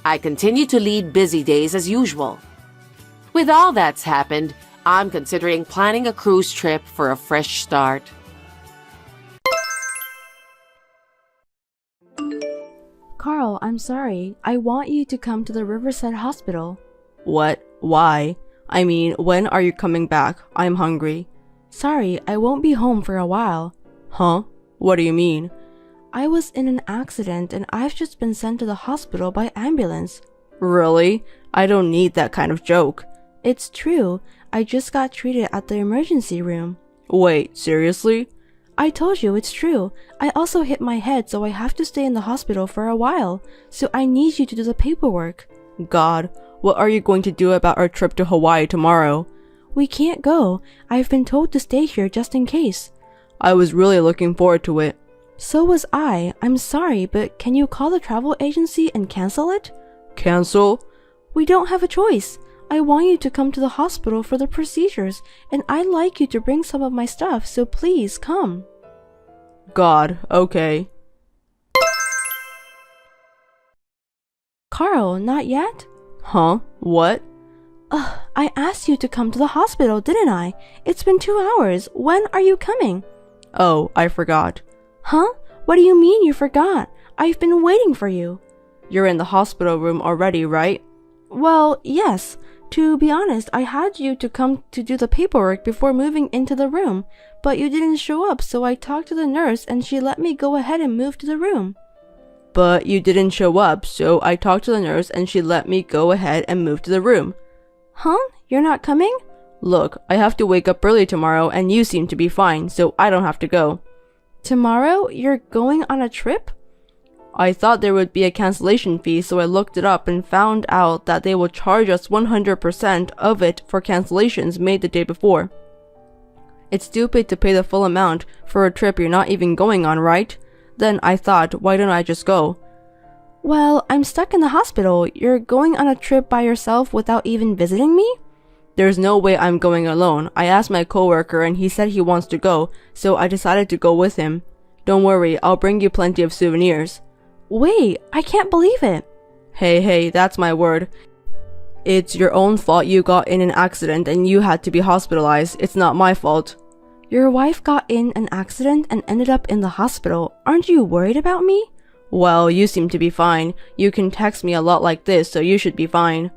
I continue to lead busy days as usual. With all that's happened, I'm considering planning a cruise trip for a fresh start. Carl, I'm sorry. I want you to come to the Riverside Hospital. What? Why? I mean, when are you coming back? I'm hungry. Sorry, I won't be home for a while. Huh? What do you mean? I was in an accident and I've just been sent to the hospital by ambulance. Really? I don't need that kind of joke. It's true. I just got treated at the emergency room. Wait, seriously? I told you it's true. I also hit my head, so I have to stay in the hospital for a while. So I need you to do the paperwork. God, what are you going to do about our trip to Hawaii tomorrow? We can't go. I've been told to stay here just in case. I was really looking forward to it. So was I. I'm sorry, but can you call the travel agency and cancel it? Cancel? We don't have a choice. I want you to come to the hospital for the procedures, and I'd like you to bring some of my stuff, so please come. God, okay. Carl, not yet? Huh? What? I asked you to come to the hospital, didn't I? It's been 2 hours. When are you coming? Oh, I forgot. Huh? What do you mean you forgot? I've been waiting for you. You're in the hospital room already, right? Well, yes. To be honest, I had you to come to do the paperwork before moving into the room, but you didn't show up, so I talked to the nurse and she let me go ahead and move to the room. But you didn't show up, so I talked to the nurse and she let me go ahead and move to the room. Huh? You're not coming? Look, I have to wake up early tomorrow and you seem to be fine, so I don't have to go. Tomorrow? You're going on a trip? I thought there would be a cancellation fee, so I looked it up and found out that they will charge us 100% of it for cancellations made the day before. It's stupid to pay the full amount for a trip you're not even going on, right? Then I thought, why don't I just go? Well, I'm stuck in the hospital. You're going on a trip by yourself without even visiting me? There's no way I'm going alone. I asked my coworker and he said he wants to go, so I decided to go with him. Don't worry, I'll bring you plenty of souvenirs. Wait, I can't believe it. Hey, that's my word. It's your own fault you got in an accident and you had to be hospitalized. It's not my fault. Your wife got in an accident and ended up in the hospital. Aren't you worried about me? Well, you seem to be fine. You can text me a lot like this, so you should be fine.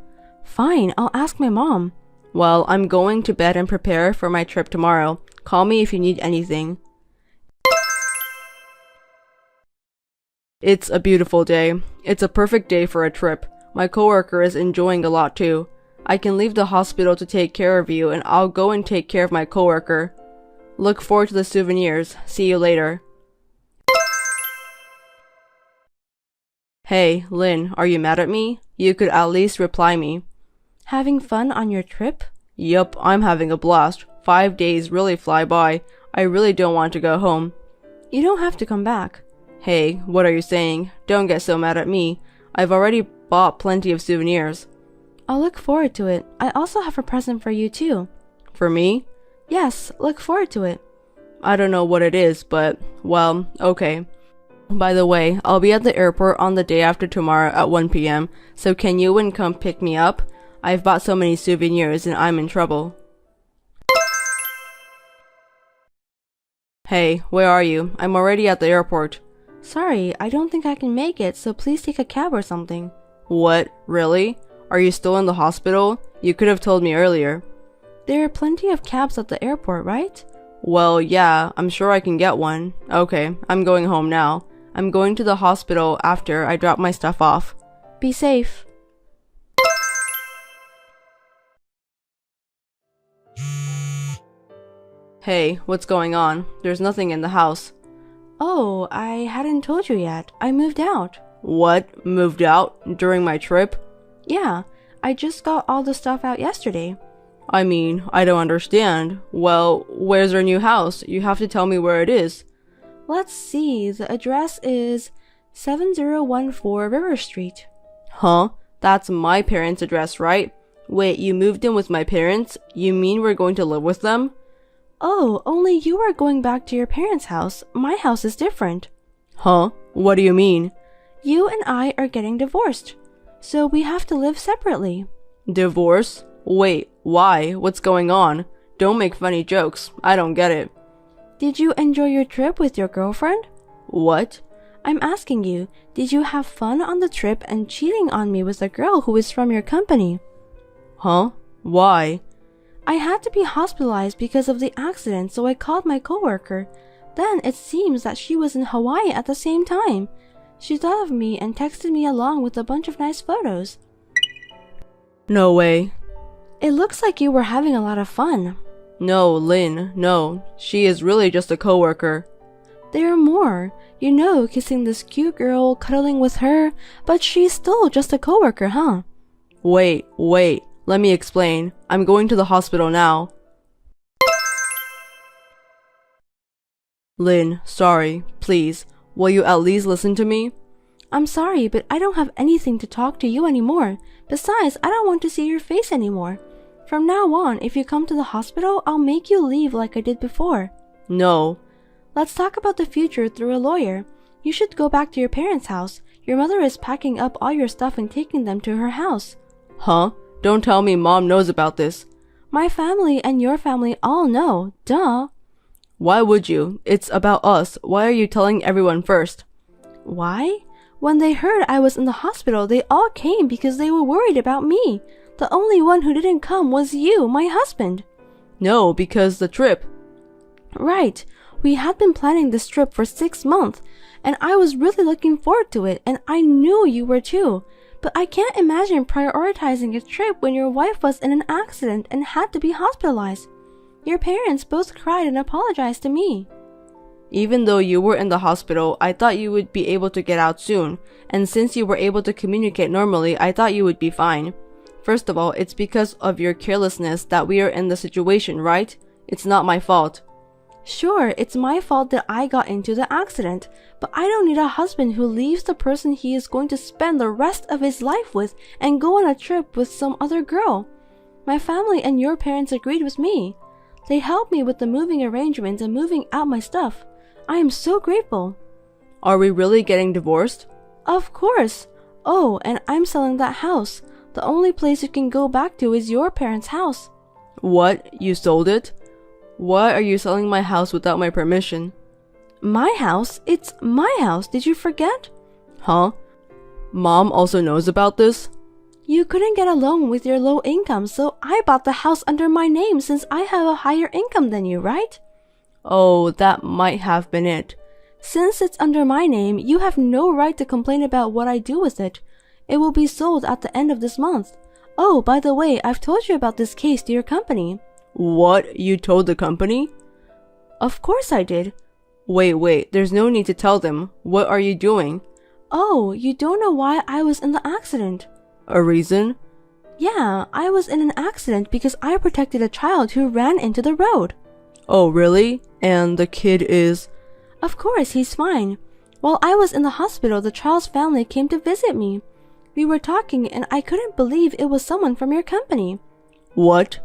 Fine, I'll ask my mom. Well, I'm going to bed and prepare for my trip tomorrow. Call me if you need anything. It's a beautiful day. It's a perfect day for a trip. My coworker is enjoying a lot too. I can leave the hospital to take care of you, and I'll go and take care of my coworker. Look forward to the souvenirs. See you later. Hey, Lynn, are you mad at me? You could at least reply me. Having fun on your trip? Yup, I'm having a blast. 5 days really fly by. I really don't want to go home. You don't have to come back. Hey, what are you saying? Don't get so mad at me. I've already bought plenty of souvenirs. I'll look forward to it. I also have a present for you too. For me? Yes, look forward to it. I don't know what it is, but, well, okay. By the way, I'll be at the airport on the day after tomorrow at 1 p.m., so can you and come pick me up? I've bought so many souvenirs and I'm in trouble. Hey, where are you? I'm already at the airport. Sorry, I don't think I can make it, so please take a cab or something. What? Really? Are you still in the hospital? You could have told me earlier. There are plenty of cabs at the airport, right? Well, yeah, I'm sure I can get one. Okay, I'm going home now. I'm going to the hospital after I drop my stuff off. Be safe. Hey, what's going on? There's nothing in the house. Oh, I hadn't told you yet. I moved out. What? Moved out? During my trip? Yeah, I just got all the stuff out yesterday. I mean, I don't understand. Well, where's our new house? You have to tell me where it is. Let's see, the address is 7014 River Street. Huh? That's my parents' address, right? Wait, you moved in with my parents? You mean we're going to live with them? Oh, only you are going back to your parents' house. My house is different. Huh? What do you mean? You and I are getting divorced, so we have to live separately. Divorce? Wait, why? What's going on? Don't make funny jokes. I don't get it. Did you enjoy your trip with your girlfriend? What? I'm asking you, did you have fun on the trip and cheating on me with a girl who is from your company? Huh? Why? I had to be hospitalized because of the accident, so I called my coworker. Then it seems that she was in Hawaii at the same time. She thought of me and texted me along with a bunch of nice photos. No way. It looks like you were having a lot of fun. No, Lynn, no. She is really just a coworker. There are more. You know, kissing this cute girl, cuddling with her, but she's still just a coworker, huh? Wait. Let me explain. I'm going to the hospital now. Lynn, sorry. Please, will you at least listen to me? I'm sorry, but I don't have anything to talk to you anymore. Besides, I don't want to see your face anymore. From now on, if you come to the hospital, I'll make you leave like I did before. No. Let's talk about the future through a lawyer. You should go back to your parents' house. Your mother is packing up all your stuff and taking them to her house. Huh? Don't tell me Mom knows about this. My family and your family all know. Duh. Why would you? It's about us. Why are you telling everyone first? Why? When they heard I was in the hospital, they all came because they were worried about me. The only one who didn't come was you, my husband. No, because the trip. Right. We had been planning this trip for 6 months, and I was really looking forward to it, and I knew you were too. But I can't imagine prioritizing a trip when your wife was in an accident and had to be hospitalized. Your parents both cried and apologized to me. Even though you were in the hospital, I thought you would be able to get out soon, and since you were able to communicate normally, I thought you would be fine. First of all, it's because of your carelessness that we are in the situation, right? It's not my fault. Sure, it's my fault that I got into the accident, but I don't need a husband who leaves the person he is going to spend the rest of his life with and go on a trip with some other girl. My family and your parents agreed with me. They helped me with the moving arrangements and moving out my stuff. I am so grateful. Are we really getting divorced? Of course. Oh, and I'm selling that house. The only place you can go back to is your parents' house. What? You sold it? Why are you selling my house without my permission? My house? It's my house. Did you forget? Huh? Mom also knows about this? You couldn't get a loan with your low income, so I bought the house under my name since I have a higher income than you, right? Oh, that might have been it. Since it's under my name, you have no right to complain about what I do with it. It will be sold at the end of this month. Oh, by the way, I've told you about this case to your company. What? You told the company? Of course I did. Wait, there's no need to tell them. What are you doing? Oh, you don't know why I was in the accident? A reason? Yeah, I was in an accident because I protected a child who ran into the road. Oh, really? And the kid is... Of course, he's fine. While I was in the hospital, the child's family came to visit me. We were talking and I couldn't believe it was someone from your company. What?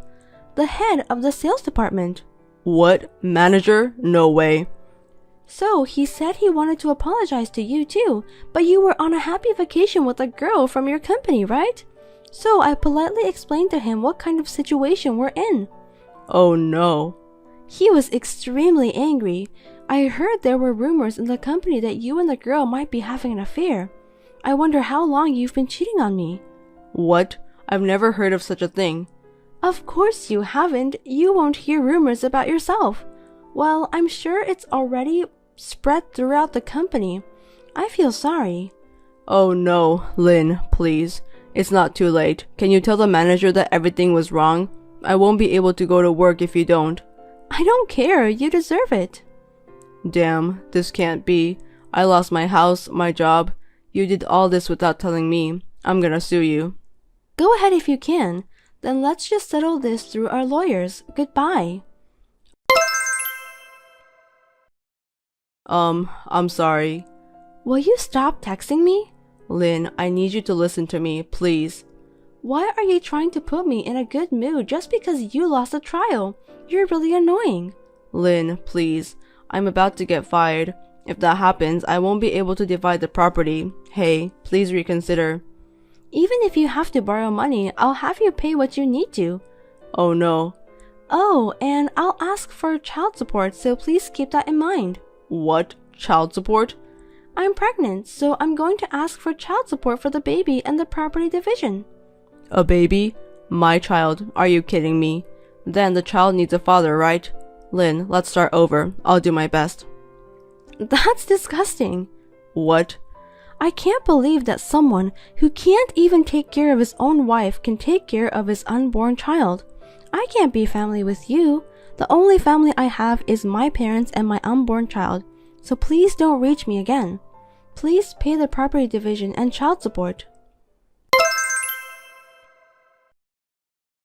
The head of the sales department. What? Manager? No way. So he said he wanted to apologize to you too, but you were on a happy vacation with a girl from your company, right? So I politely explained to him what kind of situation we're in. Oh no. He was extremely angry. I heard there were rumors in the company that you and the girl might be having an affair. I wonder how long you've been cheating on me. What? I've never heard of such a thing. Of course you haven't. You won't hear rumors about yourself. Well, I'm sure it's already spread throughout the company. I feel sorry. Oh no, Lynn, please. It's not too late. Can you tell the manager that everything was wrong? I won't be able to go to work if you don't. I don't care. You deserve it. Damn, this can't be. I lost my house, my job. You did all this without telling me. I'm gonna sue you. Go ahead if you can. Then let's just settle this through our lawyers. Goodbye. I'm sorry. Will you stop texting me? Lynn, I need you to listen to me, please. Why are you trying to put me in a good mood just because you lost a trial? You're really annoying. Lynn, please. I'm about to get fired. If that happens, I won't be able to divide the property. Hey, please reconsider. Even if you have to borrow money, I'll have you pay what you need to. Oh no. Oh, and I'll ask for child support, so please keep that in mind. What? Child support? I'm pregnant, so I'm going to ask for child support for the baby and the property division. A baby? My child? Are you kidding me? Then the child needs a father, right? Lynn, let's start over. I'll do my best. That's disgusting. What? I can't believe that someone who can't even take care of his own wife can take care of his unborn child. I can't be family with you. The only family I have is my parents and my unborn child, so please don't reach me again. Please pay the property division and child support.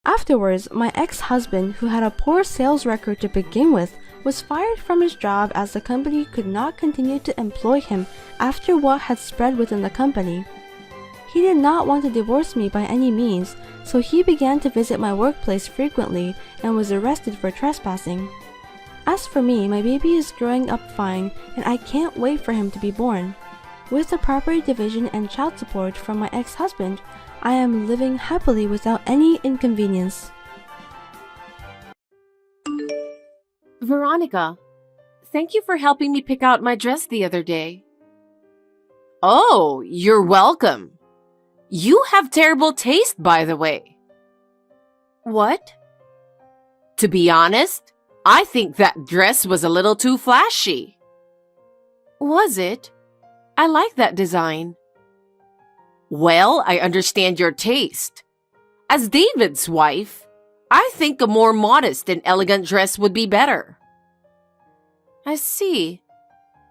Afterwards, my ex-husband, who had a poor sales record to begin with, was fired from his job as the company could not continue to employ him after what had spread within the company. He did not want to divorce me by any means, so he began to visit my workplace frequently and was arrested for trespassing. As for me, my baby is growing up fine and I can't wait for him to be born. With the property division and child support from my ex-husband, I am living happily without any inconvenience. Veronica, thank you for helping me pick out my dress the other day. Oh, you're welcome. You have terrible taste, by the way. What? To be honest, I think that dress was a little too flashy. Was it? I like that design. Well, I understand your taste. As David's wife, I think a more modest and elegant dress would be better. I see.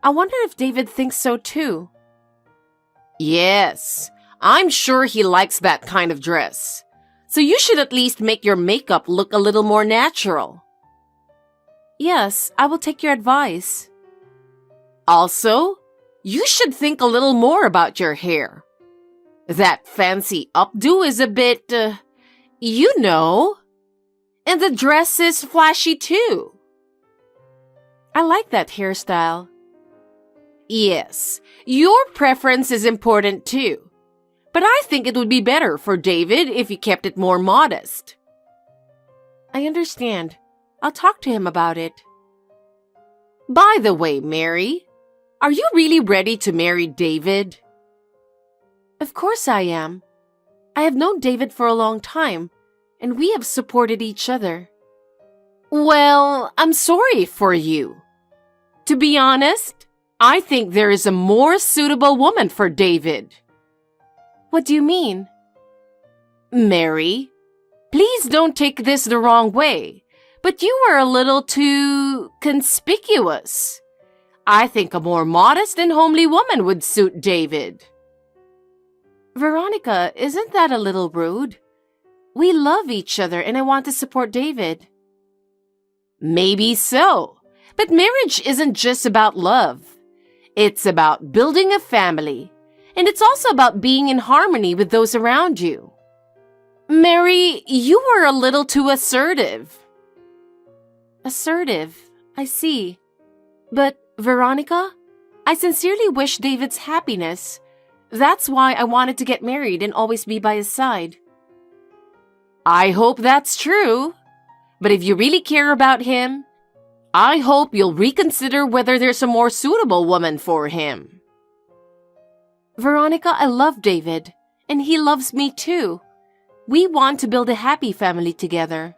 I wonder if David thinks so too. Yes, I'm sure he likes that kind of dress. So you should at least make your makeup look a little more natural. Yes, I will take your advice. Also, you should think a little more about your hair. That fancy updo is a bit, you know. And the dress is flashy too. I like that hairstyle. Yes, your preference is important too. But I think it would be better for David if you kept it more modest. I understand. I'll talk to him about it. By the way, Mary, are you really ready to marry David? Of course I am. I have known David for a long time, and we have supported each other. Well, I'm sorry for you. To be honest, I think there is a more suitable woman for David. What do you mean? Mary, please don't take this the wrong way, but you are a little too conspicuous. I think a more modest and homely woman would suit David. Veronica, isn't that a little rude? We love each other and I want to support David. Maybe so, but marriage isn't just about love. It's about building a family, and it's also about being in harmony with those around you. Mary, you are a little too assertive. Assertive, I see. But, Veronica, I sincerely wish David's happiness. That's why I wanted to get married and always be by his side. I hope that's true. But if you really care about him, I hope you'll reconsider whether there's a more suitable woman for him. Veronica, I love David, and he loves me too. We want to build a happy family together.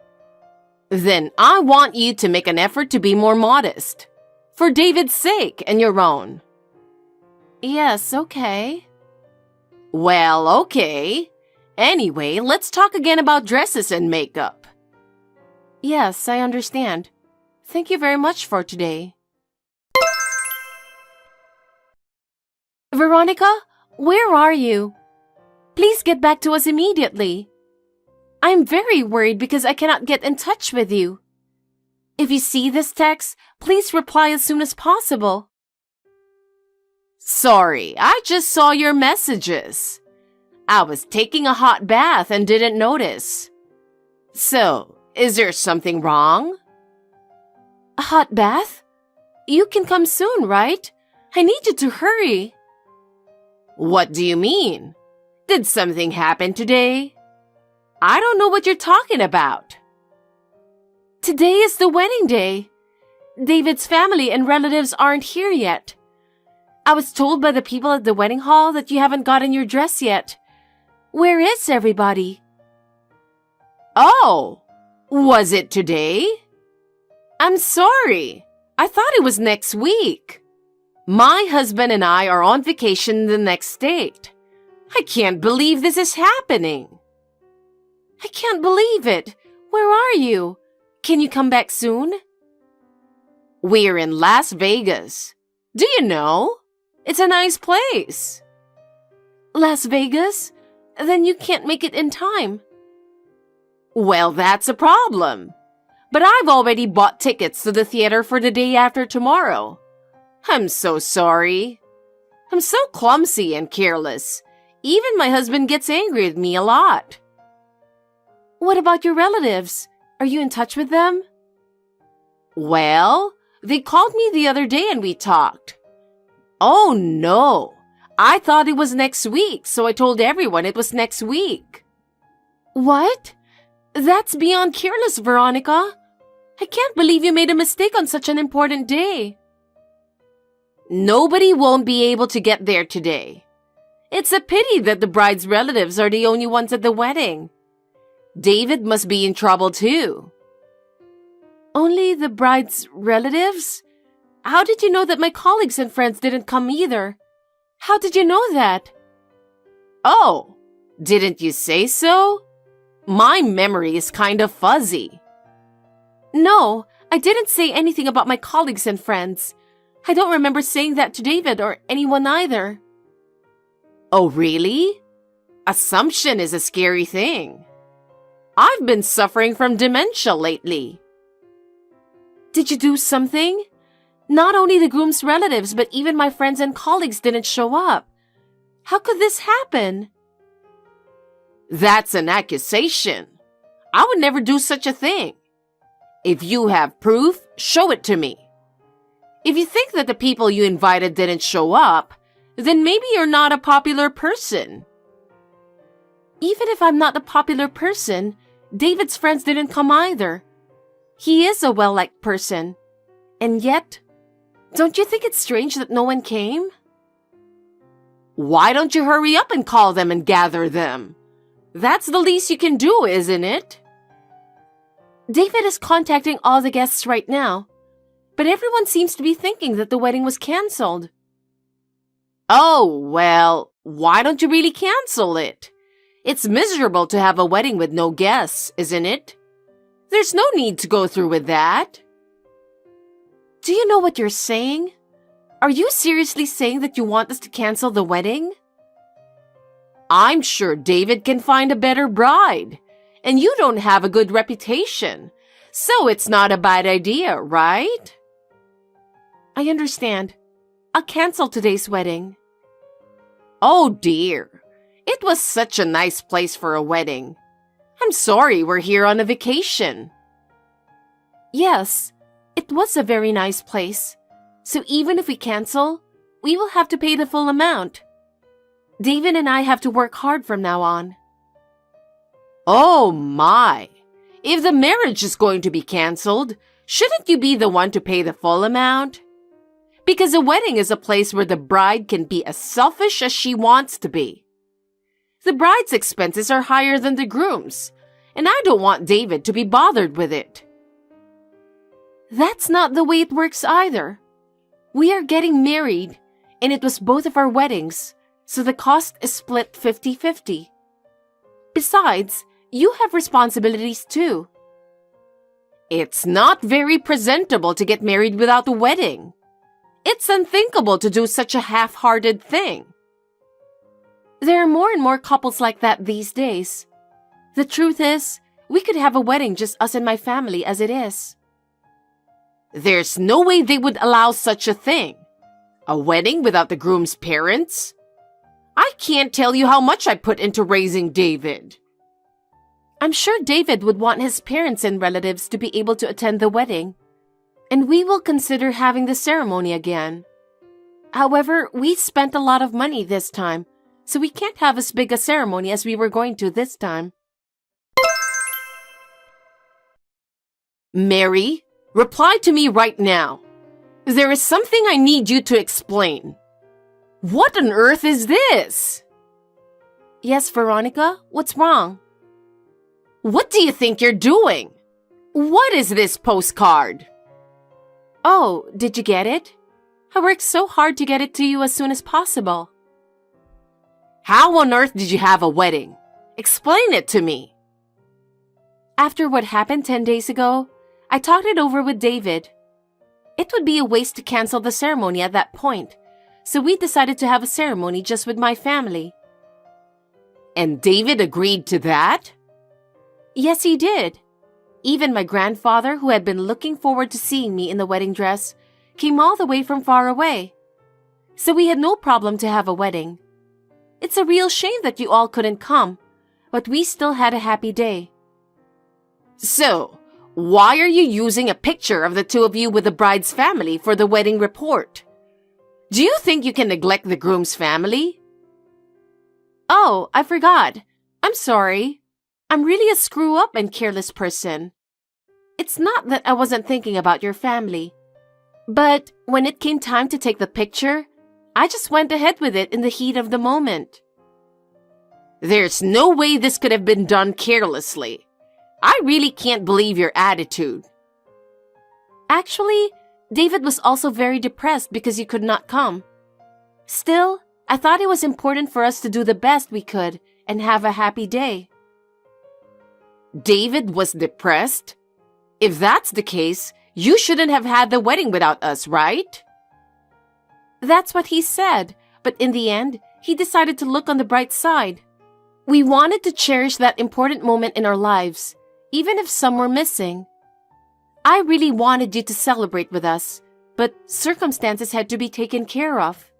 Then I want you to make an effort to be more modest. For David's sake and your own. Yes, okay. Well, okay. Anyway, let's talk again about dresses and makeup. Yes, I understand. Thank you very much for today. Veronica, where are you? Please get back to us immediately. I'm very worried because I cannot get in touch with you. If you see this text, please reply as soon as possible. Sorry, I just saw your messages. I was taking a hot bath and didn't notice. So, is there something wrong? A hot bath? You can come soon, right? I need you to hurry. What do you mean? Did something happen today? I don't know what you're talking about. Today is the wedding day. David's family and relatives aren't here yet. I was told by the people at the wedding hall that you haven't gotten your dress yet. Where is everybody? Oh, was it today? I'm sorry. I thought it was next week. My husband and I are on vacation in the next state. I can't believe this is happening. I can't believe it. Where are you? Can you come back soon? We're in Las Vegas. Do you know? It's a nice place. Las Vegas? Then you can't make it in time. Well, that's a problem. But I've already bought tickets to the theater for the day after tomorrow. I'm so sorry. I'm so clumsy and careless. Even my husband gets angry at me a lot. What about your relatives? Are you in touch with them? Well, they called me the other day and we talked. Oh no, I thought it was next week, so I told everyone it was next week. What? That's beyond careless, Veronica. I can't believe you made a mistake on such an important day. Nobody won't be able to get there today. It's a pity that the bride's relatives are the only ones at the wedding. David must be in trouble too. Only the bride's relatives? How did you know that my colleagues and friends didn't come either? How did you know that? Oh, didn't you say so? My memory is kind of fuzzy. No, I didn't say anything about my colleagues and friends. I don't remember saying that to David or anyone either. Oh, really? Assumption is a scary thing. I've been suffering from dementia lately. Did you do something? Not only the groom's relatives, but even my friends and colleagues didn't show up. How could this happen? That's an accusation. I would never do such a thing. If you have proof, show it to me. If you think that the people you invited didn't show up, then maybe you're not a popular person. Even if I'm not a popular person, David's friends didn't come either. He is a well-liked person. And yet, don't you think it's strange that no one came? Why don't you hurry up and call them and gather them? That's the least you can do, isn't it? David is contacting all the guests right now, but everyone seems to be thinking that the wedding was canceled. Oh, well, why don't you really cancel it? It's miserable to have a wedding with no guests, isn't it? There's no need to go through with that. Do you know what you're saying? Are you seriously saying that you want us to cancel the wedding? I'm sure David can find a better bride, and you don't have a good reputation, so it's not a bad idea, right? I understand. I'll cancel today's wedding. Oh dear, it was such a nice place for a wedding. I'm sorry we're here on a vacation. Yes, it was a very nice place. So even if we cancel, we will have to pay the full amount. David and I have to work hard from now on. Oh my! If the marriage is going to be canceled, shouldn't you be the one to pay the full amount? Because a wedding is a place where the bride can be as selfish as she wants to be. The bride's expenses are higher than the groom's, and I don't want David to be bothered with it. That's not the way it works either. We are getting married, and it was both of our weddings, so the cost is split 50-50. Besides, you have responsibilities too. It's not very presentable to get married without a wedding. It's unthinkable to do such a half-hearted thing. There are more and more couples like that these days. The truth is, we could have a wedding just us and my family as it is. There's no way they would allow such a thing. A wedding without the groom's parents? I can't tell you how much I put into raising David. I'm sure David would want his parents and relatives to be able to attend the wedding, and we will consider having the ceremony again. However, we spent a lot of money this time, so we can't have as big a ceremony as we were going to this time. Mary, reply to me right now. There is something I need you to explain. What on earth is this? Yes, Veronica, what's wrong? What do you think you're doing? What is this postcard? Oh, did you get it? I worked so hard to get it to you as soon as possible. How on earth did you have a wedding? Explain it to me. After what happened 10 days ago, I talked it over with David. It would be a waste to cancel the ceremony at that point, so we decided to have a ceremony just with my family. And David agreed to that? Yes, he did. Even my grandfather, who had been looking forward to seeing me in the wedding dress, came all the way from far away. So we had no problem to have a wedding. It's a real shame that you all couldn't come, but we still had a happy day. So, why are you using a picture of the two of you with the bride's family for the wedding report? Do you think you can neglect the groom's family? Oh, I forgot. I'm sorry. I'm really a screw-up and careless person. It's not that I wasn't thinking about your family. But when it came time to take the picture, I just went ahead with it in the heat of the moment. There's no way this could have been done carelessly. I really can't believe your attitude. Actually, David was also very depressed because you could not come. Still, I thought it was important for us to do the best we could and have a happy day. David was depressed? If that's the case, you shouldn't have had the wedding without us, right? That's what he said, but in the end, he decided to look on the bright side. We wanted to cherish that important moment in our lives, even if some were missing. I really wanted you to celebrate with us, but circumstances had to be taken care of.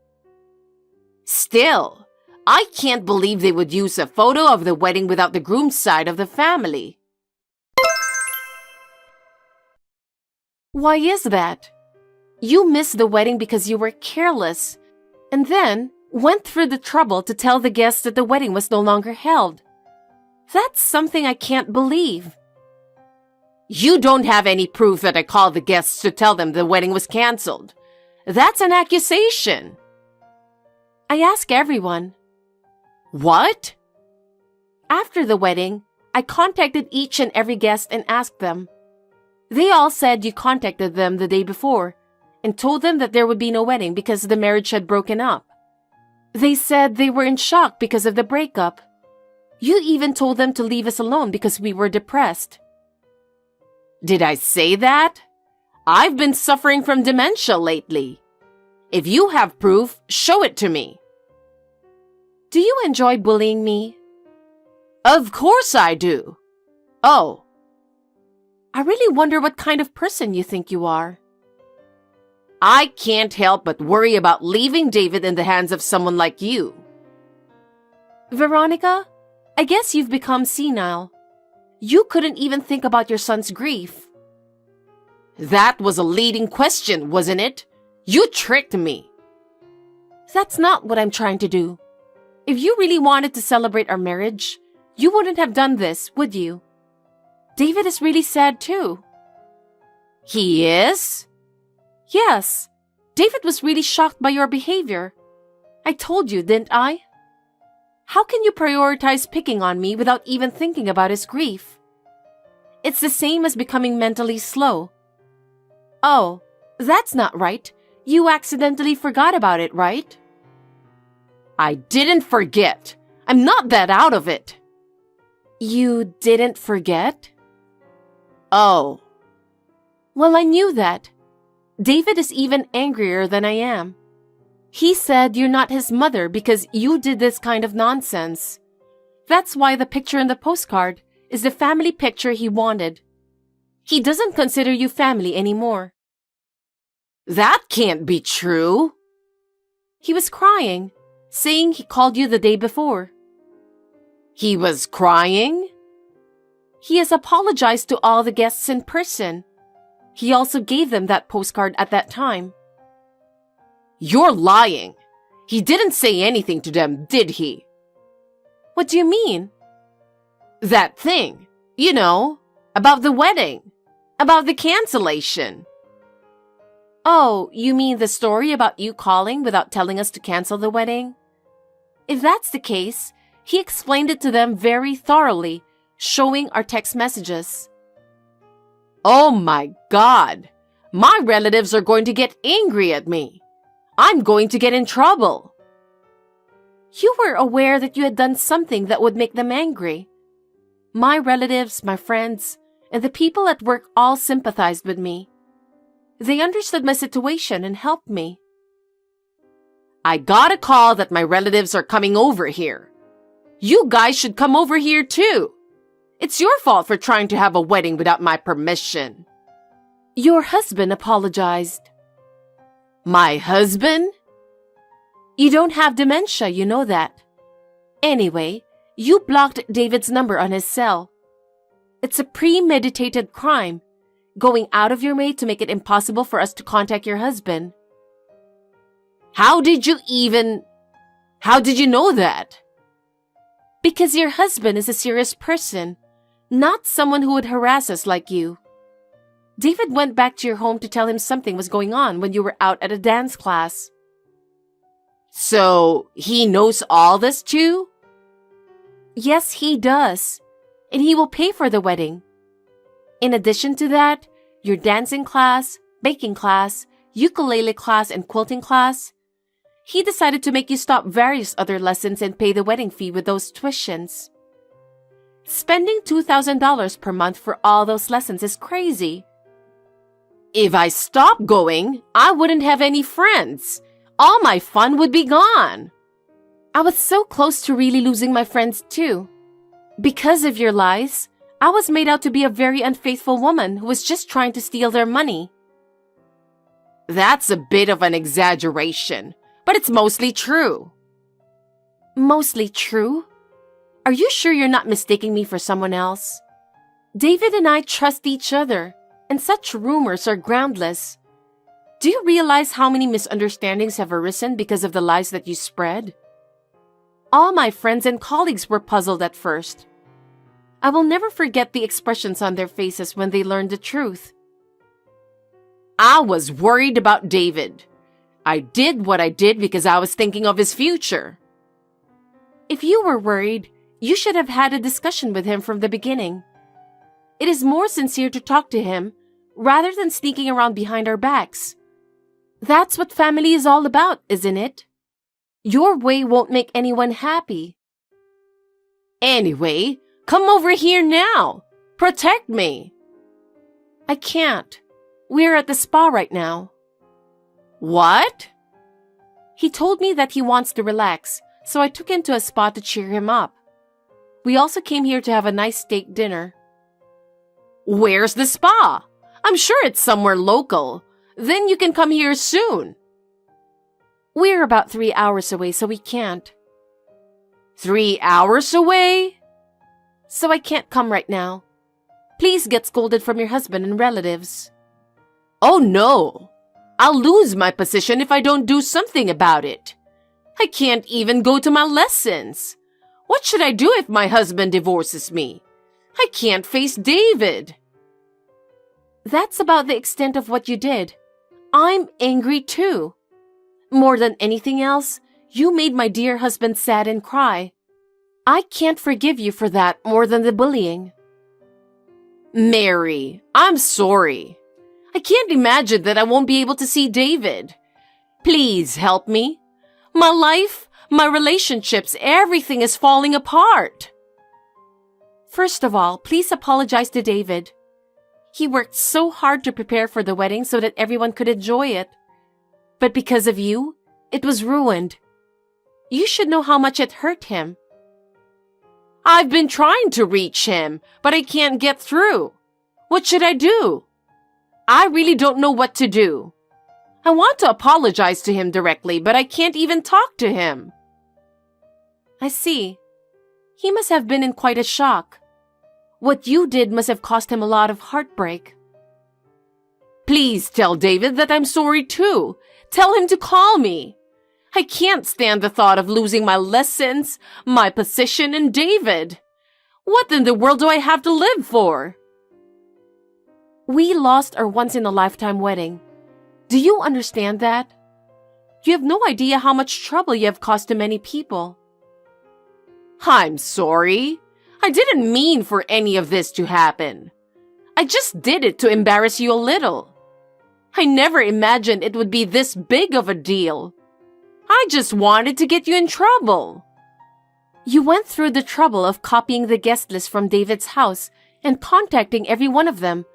Still, I can't believe they would use a photo of the wedding without the groom's side of the family. Why is that? You missed the wedding because you were careless, and then went through the trouble to tell the guests that the wedding was no longer held. That's something I can't believe. You don't have any proof that I called the guests to tell them the wedding was canceled. That's an accusation. I asked everyone. What? After the wedding, I contacted each and every guest and asked them. They all said you contacted them the day before and told them that there would be no wedding because the marriage had broken up. They said they were in shock because of the breakup. You even told them to leave us alone because we were depressed. Did I say that? I've been suffering from dementia lately. If you have proof, show it to me. Do you enjoy bullying me? Of course I do. Oh. I really wonder what kind of person you think you are. I can't help but worry about leaving David in the hands of someone like you. Veronica, I guess you've become senile. You couldn't even think about your son's grief. That was a leading question, wasn't it? You tricked me. That's not what I'm trying to do. If you really wanted to celebrate our marriage, you wouldn't have done this, would you? David is really sad too. He is? Yes. David was really shocked by your behavior. I told you, didn't I? How can you prioritize picking on me without even thinking about his grief? It's the same as becoming mentally slow. Oh, that's not right. You accidentally forgot about it, right? I didn't forget. I'm not that out of it. You didn't forget? Oh. Well, I knew that. David is even angrier than I am. He said you're not his mother because you did this kind of nonsense. That's why the picture in the postcard is the family picture he wanted. He doesn't consider you family anymore. That can't be true. He was crying, saying he called you the day before. He was crying? He has apologized to all the guests in person. He also gave them that postcard at that time. You're lying. He didn't say anything to them, did he? What do you mean? That thing, you know, about the wedding, about the cancellation. Oh, you mean the story about you calling without telling us to cancel the wedding? If that's the case, he explained it to them very thoroughly, showing our text messages. Oh my God! My relatives are going to get angry at me. I'm going to get in trouble. You were aware that you had done something that would make them angry. My relatives, my friends, and the people at work all sympathized with me. They understood my situation and helped me. I got a call that my relatives are coming over here. You guys should come over here too. It's your fault for trying to have a wedding without my permission. Your husband apologized. My husband? You don't have dementia, you know that. Anyway, you blocked David's number on his cell. It's a premeditated crime, going out of your way to make it impossible for us to contact your husband. How did you know that? Because your husband is a serious person, not someone who would harass us like you. David went back to your home to tell him something was going on when you were out at a dance class. So, he knows all this too? Yes, he does. And he will pay for the wedding. In addition to that, your dancing class, baking class, ukulele class, and quilting class, he decided to make you stop various other lessons and pay the wedding fee with those tuitions. Spending $2,000 per month for all those lessons is crazy. If I stopped going, I wouldn't have any friends. All my fun would be gone. I was so close to really losing my friends too. Because of your lies, I was made out to be a very unfaithful woman who was just trying to steal their money. That's a bit of an exaggeration, but it's mostly true. Mostly true? Are you sure you're not mistaking me for someone else? David and I trust each other, and such rumors are groundless. Do you realize how many misunderstandings have arisen because of the lies that you spread? All my friends and colleagues were puzzled at first. I will never forget the expressions on their faces when they learned the truth. I was worried about David. I did what I did because I was thinking of his future. If you were worried, you should have had a discussion with him from the beginning. It is more sincere to talk to him rather than sneaking around behind our backs. That's what family is all about, isn't it? Your way won't make anyone happy. Anyway, come over here now. Protect me. I can't. We're at the spa right now. What? He told me that he wants to relax, so I took him to a spa to cheer him up. We also came here to have a nice steak dinner. Where's the spa? I'm sure it's somewhere local. Then you can come here soon. We're about 3 hours away, so we can't. 3 hours away? So I can't come right now. Please get scolded from your husband and relatives. Oh no! I'll lose my position if I don't do something about it. I can't even go to my lessons. What should I do if my husband divorces me? I can't face David. That's about the extent of what you did. I'm angry too. More than anything else, you made my dear husband sad and cry. I can't forgive you for that more than the bullying. Mary, I'm sorry. I can't imagine that I won't be able to see David. Please help me. My life, my relationships, everything is falling apart. First of all, please apologize to David. He worked so hard to prepare for the wedding so that everyone could enjoy it. But because of you, it was ruined. You should know how much it hurt him. I've been trying to reach him, but I can't get through. What should I do? I really don't know what to do. I want to apologize to him directly, but I can't even talk to him. I see. He must have been in quite a shock. What you did must have caused him a lot of heartbreak. Please tell David that I'm sorry too. Tell him to call me. I can't stand the thought of losing my lessons, my position, and David. What in the world do I have to live for? We lost our once-in-a-lifetime wedding. Do you understand that? You have no idea how much trouble you have caused to many people. I'm sorry. I didn't mean for any of this to happen. I just did it to embarrass you a little. I never imagined it would be this big of a deal. I just wanted to get you in trouble. You went through the trouble of copying the guest list from David's house and contacting every one of them,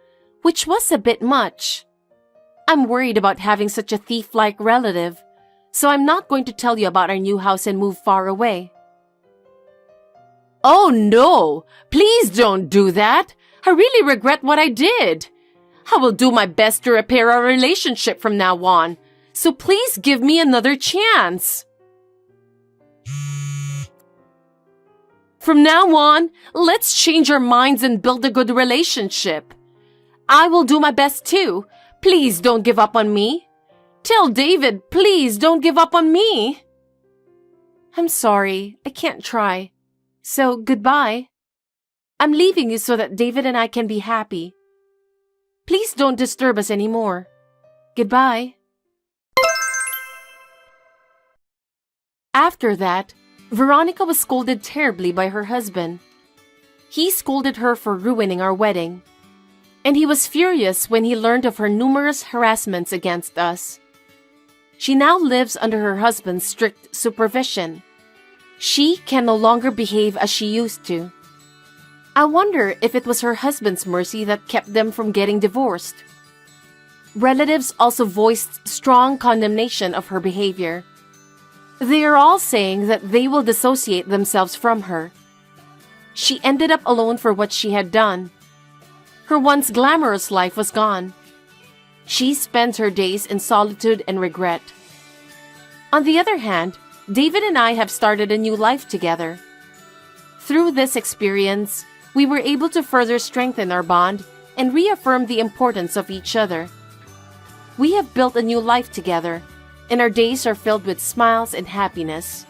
which was a bit much. I'm worried about having such a thief-like relative, so I'm not going to tell you about our new house and move far away. Oh no! Please don't do that! I really regret what I did. I will do my best to repair our relationship from now on, so please give me another chance. From now on, let's change our minds and build a good relationship. I will do my best too. Please don't give up on me. Tell David, please don't give up on me. I'm sorry, I can't try. So, goodbye. I'm leaving you so that David and I can be happy. Please don't disturb us anymore. Goodbye. After that, Veronica was scolded terribly by her husband. He scolded her for ruining our wedding. And he was furious when he learned of her numerous harassments against us. She now lives under her husband's strict supervision. She can no longer behave as she used to. I wonder if it was her husband's mercy that kept them from getting divorced. Relatives also voiced strong condemnation of her behavior. They are all saying that they will dissociate themselves from her. She ended up alone for what she had done. Her once glamorous life was gone. She spends her days in solitude and regret. On the other hand, David and I have started a new life together. Through this experience, we were able to further strengthen our bond and reaffirm the importance of each other. We have built a new life together, and our days are filled with smiles and happiness.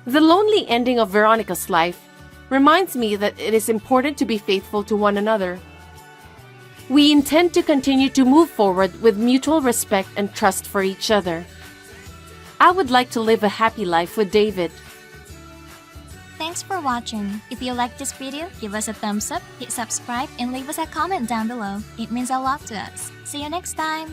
The lonely ending of Veronica's life reminds me that it is important to be faithful to one another. We intend to continue to move forward with mutual respect and trust for each other. I would like to live a happy life with David. Thanks for watching. If you liked this video, give us a thumbs up, hit subscribe, and leave us a comment down below. It means a lot to us. See you next time!